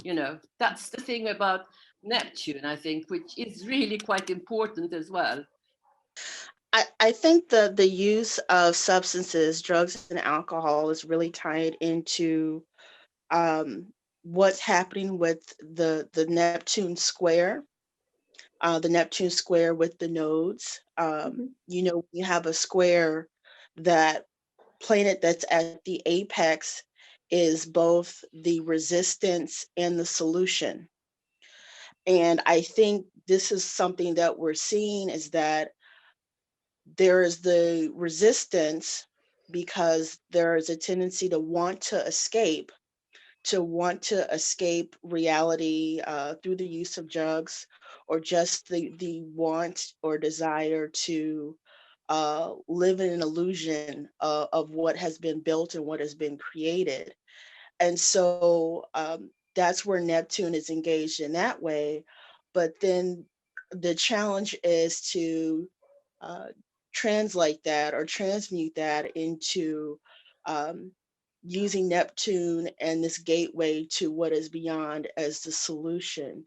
You know, that's the thing about Neptune, I think, which is really quite important as well.
I think the use of substances, drugs and alcohol is really tied into what's happening with the Neptune square, with the nodes. You know, you have a square, that planet that's at the apex is both the resistance and the solution. And I think this is something that we're seeing, is that there is the resistance because there is a tendency to want to escape reality through the use of drugs, or just the want or desire to live in an illusion of what has been built and what has been created. And so that's where Neptune is engaged in that way. But then the challenge is to uh, translate that or transmute that into um, using Neptune and this gateway to what is beyond as the solution.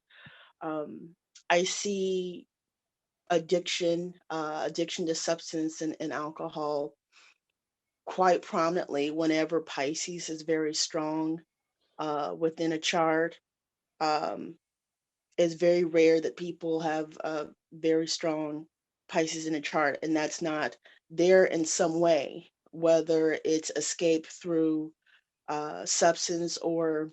I see addiction to substance and alcohol quite prominently whenever Pisces is very strong within a chart. Um, it's very rare that people have very strong Pisces in a chart, and that's not there in some way, whether it's escape through substance, or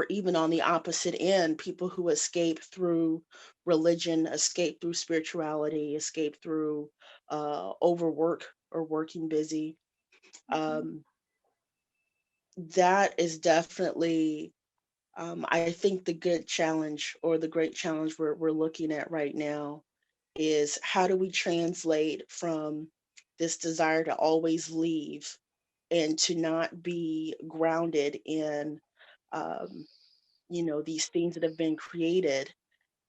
even on the opposite end, people who escape through religion, escape through spirituality, escape through overwork or working busy. That is definitely, I think, the good challenge, or the great challenge we're looking at right now, is how do we translate from this desire to always leave and to not be grounded in you know, these things that have been created,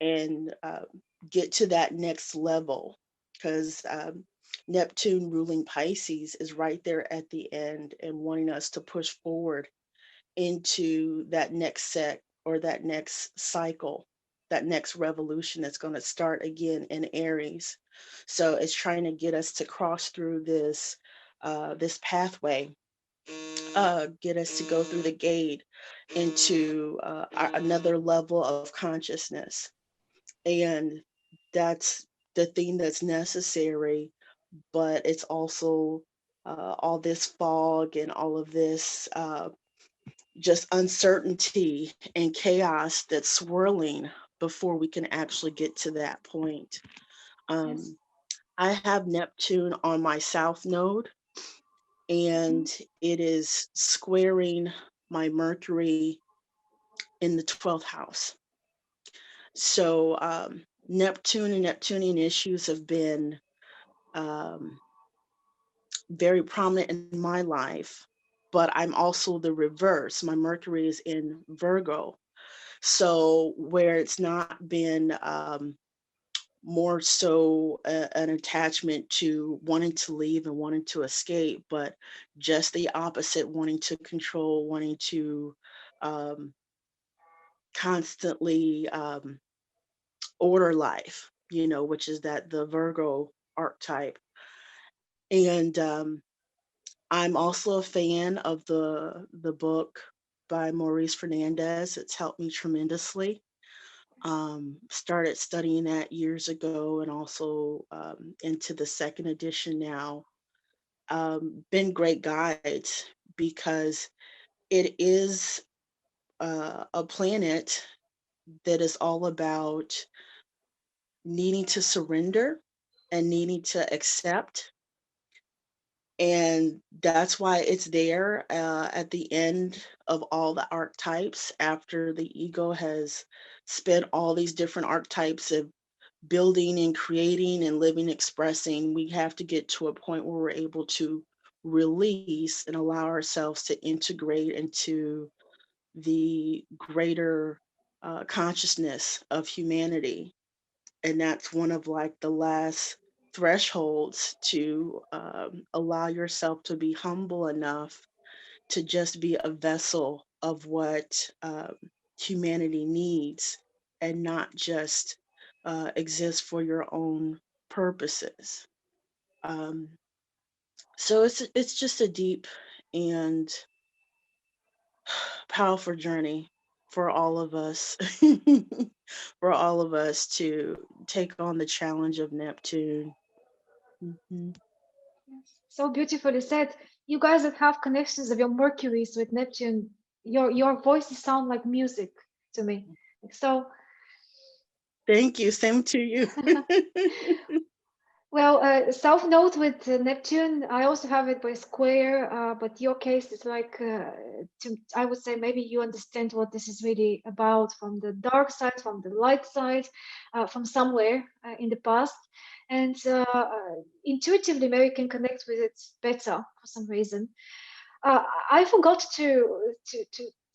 and get to that next level, because Neptune ruling Pisces is right there at the end and wanting us to push forward into that next set, or that next cycle, that next revolution that's going to start again in Aries. So it's trying to get us to cross through this this pathway, get us to go through the gate into another level of consciousness. And that's the thing that's necessary, but it's also all this fog and all of this just uncertainty and chaos that's swirling before we can actually get to that point. I have Neptune on my south node, and it is squaring my Mercury in the 12th house. So Neptune and Neptunian issues have been very prominent in my life, but I'm also the reverse. My Mercury is in Virgo. So where it's not been more so an attachment to wanting to leave and wanting to escape, but just the opposite, wanting to control, wanting to constantly order life, you know, which is that the Virgo archetype. And I'm also a fan of the book by Maurice Fernandez. It's helped me tremendously. Started studying that years ago, and also into the second edition now. Been great guides because it is a planet that is all about needing to surrender and needing to accept. And that's why it's there at the end of all the archetypes, after the ego has spent all these different archetypes of building and creating and living, expressing. We have to get to a point where we're able to release and allow ourselves to integrate into the greater consciousness of humanity. And that's one of like the last thresholds to allow yourself to be humble enough to just be a vessel of what humanity needs, and not just exist for your own purposes. Um, so it's just a deep and powerful journey for all of us, for all of us to take on the challenge of Neptune. Mhm.
So beautifully said. You guys that have connections of your Mercuries with Neptune, your voices sound like music to me. So
Thank you. Same to you.
well, south node with Neptune, I also have it by square, but your case is like, I would say maybe you understand what this is really about from the dark side, from the light side, from somewhere in the past. And intuitively, maybe you can connect with it better for some reason. I forgot to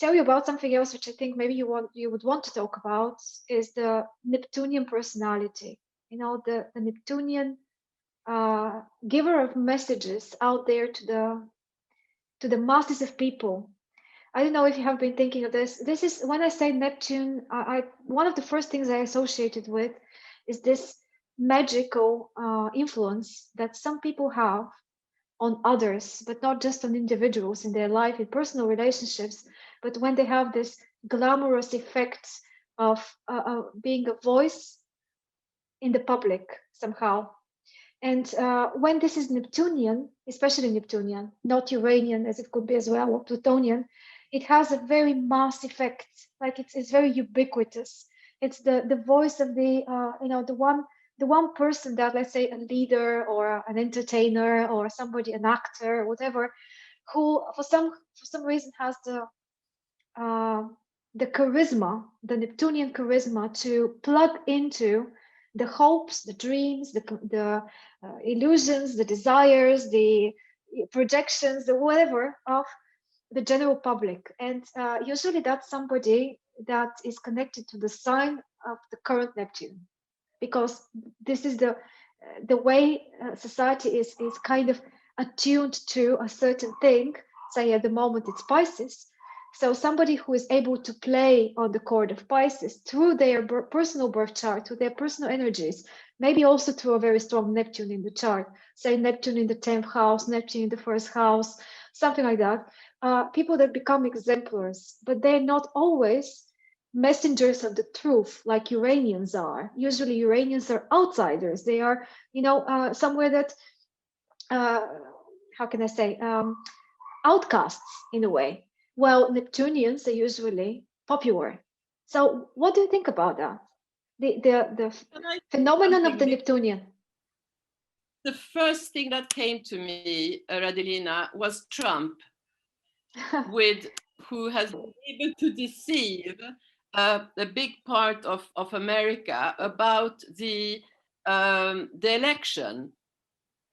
tell you about something else, which I think maybe you would want to talk about, is the Neptunian personality. You know, the Neptunian giver of messages out there to the masses of people. I don't know if you have been thinking of this. This is when I say Neptune, one of the first things I associated with is this magical influence that some people have on others, but not just on individuals in their life, in personal relationships, but when they have this glamorous effect of being a voice in the public somehow. And when this is Neptunian, especially Neptunian, not Uranian as it could be as well, or Plutonian, it has a very mass effect. Like it's very ubiquitous. It's the voice of the the one person that, let's say, a leader or an entertainer or somebody, an actor or whatever, who for some reason has the charisma, the Neptunian charisma, to plug into the hopes, the dreams, the illusions, the desires, the projections, the whatever of the general public. And usually that's somebody that is connected to the sign of the current Neptune, because this is the way society is kind of attuned to a certain thing. Say at the moment it's Pisces. So somebody who is able to play on the chord of Pisces through their personal birth chart, through their personal energies, maybe also through a very strong Neptune in the chart, say Neptune in the 10th house, Neptune in the first house, something like that. People that become exemplars, but they're not always messengers of the truth like Uranians are. Usually Uranians are outsiders. They are, somewhere that, how can I say, outcasts in a way. Well, Neptunians are usually popular. So what do you think about that? The phenomenon of the Neptunian.
The first thing that came to me, Radelina, was Trump, who has been able to deceive a big part of America about the election.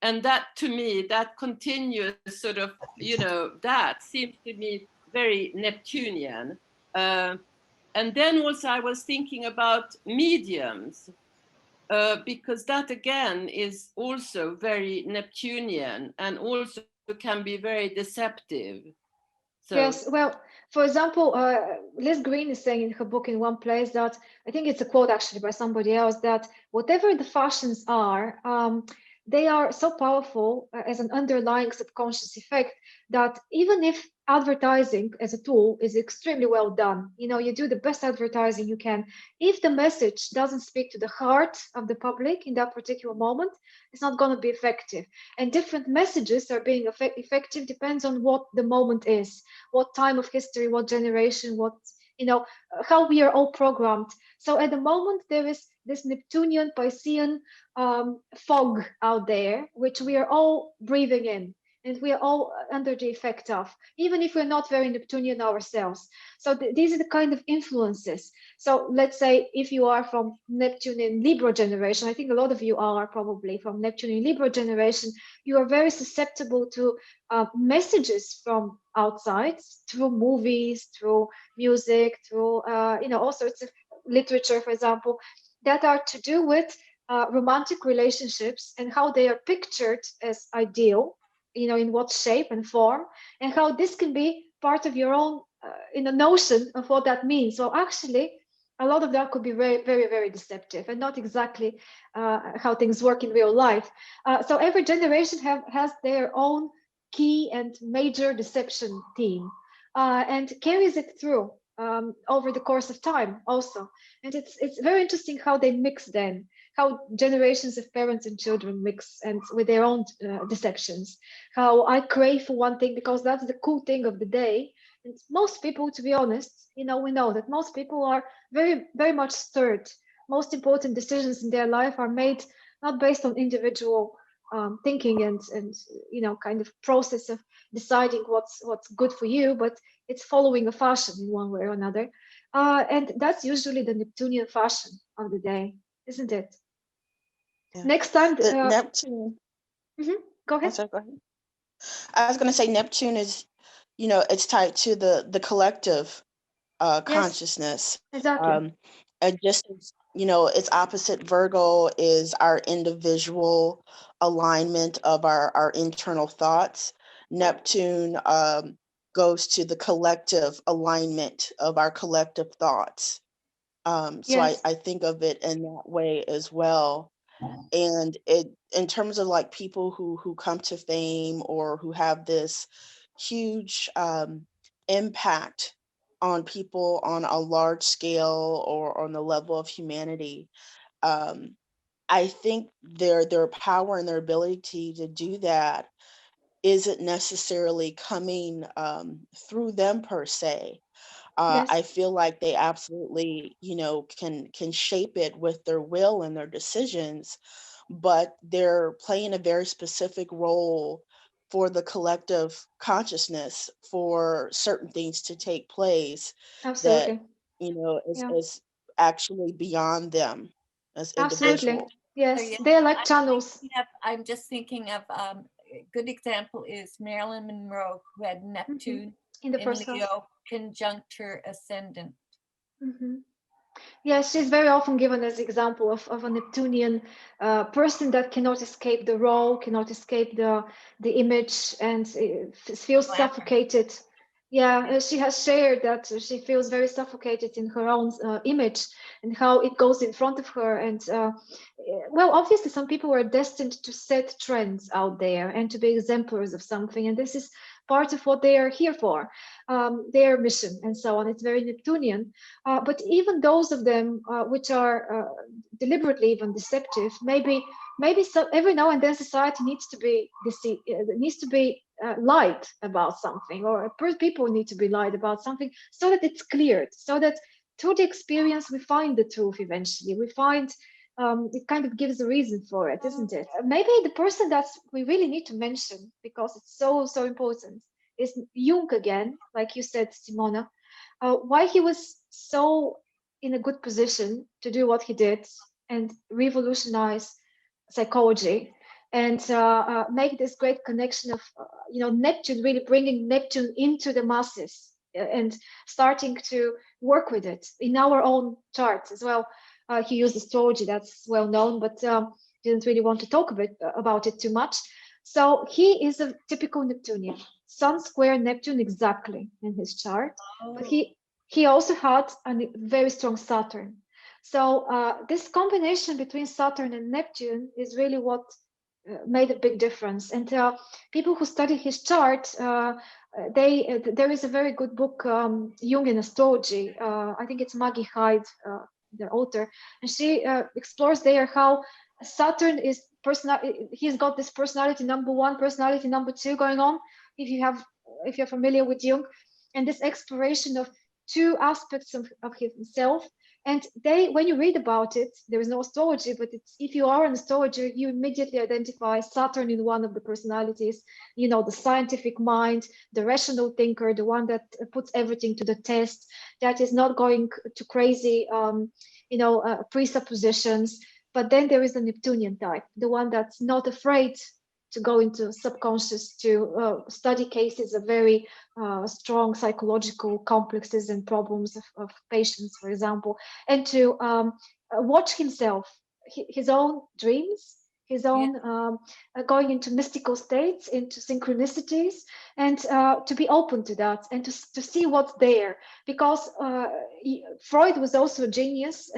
And that to me, that continuous sort of, that seems to me very Neptunian. And then also I was thinking about mediums, because that again is also very Neptunian and also can be very deceptive. So.
Yes, well, for example, Liz Green is saying in her book in one place that, I think it's a quote actually by somebody else, that whatever the fashions are, they are so powerful as an underlying subconscious effect that even if advertising as a tool is extremely well done, you do the best advertising you can, if the message doesn't speak to the heart of the public in that particular moment, it's not going to be effective. And different messages are being effective depends on what the moment is, what time of history, what generation, what, how we are all programmed. So at the moment, there is this Neptunian, Piscean fog out there, which we are all breathing in. And we are all under the effect of, even if we're not very Neptunian ourselves. So these are the kind of influences. So let's say if you are from Neptune in Libra generation, I think a lot of you are probably from Neptune in Libra generation, you are very susceptible to messages from outside through movies, through music, through all sorts of literature, for example, that are to do with romantic relationships and how they are pictured as ideal, in what shape and form, and how this can be part of your own notion of what that means. So actually, a lot of that could be very, very, very deceptive and not exactly how things work in real life. So every generation has their own key and major deception theme and carries it through over the course of time also. And it's very interesting how they mix then, how generations of parents and children mix and with their own deceptions, how I crave for one thing because that's the cool thing of the day. And most people, to be honest, we know that most people are very, very much stirred. Most important decisions in their life are made not based on individual thinking and kind of process of deciding what's good for you, but it's following a fashion in one way or another. And that's usually the Neptunian fashion of the day, isn't it?
Yeah.
Next time,
Neptune.
Go ahead.
Sorry, go ahead. I was going to say Neptune is, it's tied to the collective consciousness.
Exactly.
And just its opposite Virgo is our individual alignment of our internal thoughts. Neptune goes to the collective alignment of our collective thoughts. So
Yes.
I think of it in that way as well. And it, in terms of like people who come to fame or who have this huge impact on people on a large scale or on the level of humanity, I think their power and their ability to do that isn't necessarily coming through them per se.
Yes.
I feel like they absolutely, can shape it with their will and their decisions, but they're playing a very specific role for the collective consciousness for certain things to take place that,
Absolutely.
is actually beyond them as
Absolutely.
individuals.
Yes.
So, yeah,
They're like channels.
I'm just thinking of a good example is Marilyn Monroe, who had Neptune
in the first
Leo
house.
conjunct her ascendant.
Yes, she's very often given as example of a Neptunian person that cannot escape the role, cannot escape the image, and feels suffocated. Yeah, she has shared that she feels very suffocated in her own image and how it goes in front of her. And well, obviously, some people are destined to set trends out there and to be exemplars of something, and this is part of what they are here for, their mission and so on. It's very Neptunian. But even those of them which are deliberately even deceptive, maybe so every now and then society needs to be lied about something, or people need to be lied about something so that it's cleared, so that through the experience we find the truth eventually. We find it kind of gives a reason for it, isn't it? Maybe the person that we really need to mention, because it's so important, is Jung again, like you said, Simona. Why he was so in a good position to do what he did and revolutionize psychology and make this great connection of Neptune, really bringing Neptune into the masses and starting to work with it in our own charts as well. He used astrology, that's well known, but didn't really want to talk about it too much. So he is a typical Neptunian, Sun square Neptune exactly in his chart, but he also had a very strong Saturn. So this combination between Saturn and Neptune is really what made a big difference. And people who study his chart, there is a very good book, Jungian Astrology. I think it's Maggie Hyde, the author, and she explores there how Saturn is he's got this personality number 1, personality number 2 going on. If you're familiar with Jung, and this exploration of 2 aspects of himself. And when you read about it, there is no astrology, but if you are an astrologer, you immediately identify Saturn in one of the personalities, the scientific mind, the rational thinker, the one that puts everything to the test, that is not going to crazy, presuppositions. But then there is the Neptunian type, the one that's not afraid to go into subconscious, to study cases of very strong psychological complexes and problems of patients, for example, and to watch himself, his own dreams, his own going into mystical states, into synchronicities, and to be open to that and to see what's there. Because Freud was also a genius,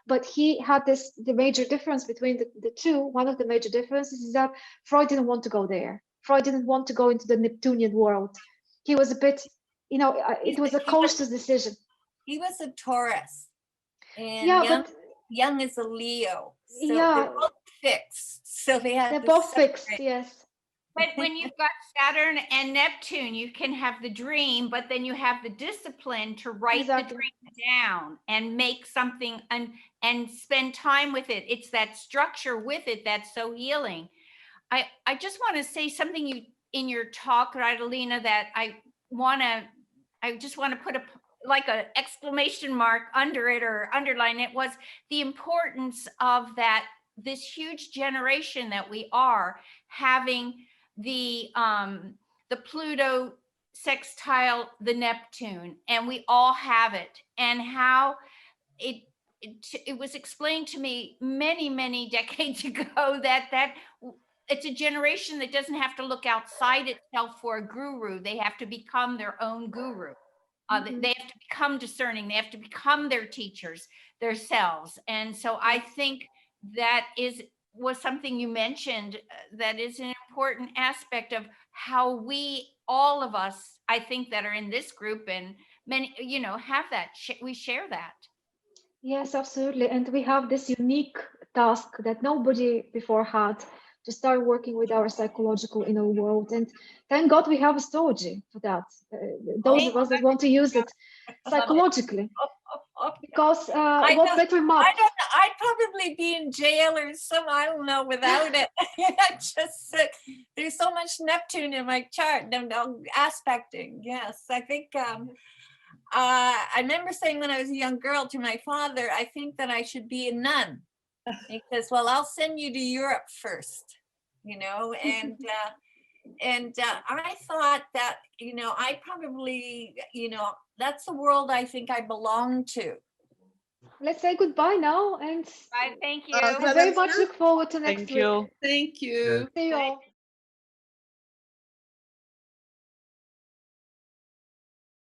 but he had the major difference between the two. One of the major differences is that Freud didn't want to go there. Freud didn't want to go into the Neptunian world. He was a bit, it was a conscious decision.
He was a Taurus, and Young is a Leo. So they're both fixed. So they're
both fixed, yes.
But when you've got Saturn and Neptune, you can have the dream, but then you have the discipline to write the dream down and make something and spend time with it. It's that structure with it that's so healing. I just want to say something in your talk, Radalina, that I just want to put like an exclamation mark under it or underline it, was the importance of this huge generation that we are having, the Pluto sextile the Neptune, and we all have it, and how it was explained to me many decades ago that it's a generation that doesn't have to look outside itself for a guru. They have to become their own guru. They have to become discerning. They have to become their teachers themselves. And so I think that was something you mentioned that is an important aspect of how all of us, I think, that are in this group and many, have that. We share that.
Yes, absolutely. And we have this unique task that nobody before had, to start working with our psychological inner world. And thank God we have astrology for that. Those of us that want to use it psychologically. Because what better map?
I'd probably be in jail or something, I don't know, without it. There's so much Neptune in my chart, aspecting. Yes, I think I remember saying when I was a young girl to my father, I think that I should be a nun. He says, well, I'll send you to Europe first, and I thought that, I probably, that's the world I think I belong to.
Let's say goodbye now, and
bye. Thank you.
I very much look forward to next week.
Thank you.
See you all.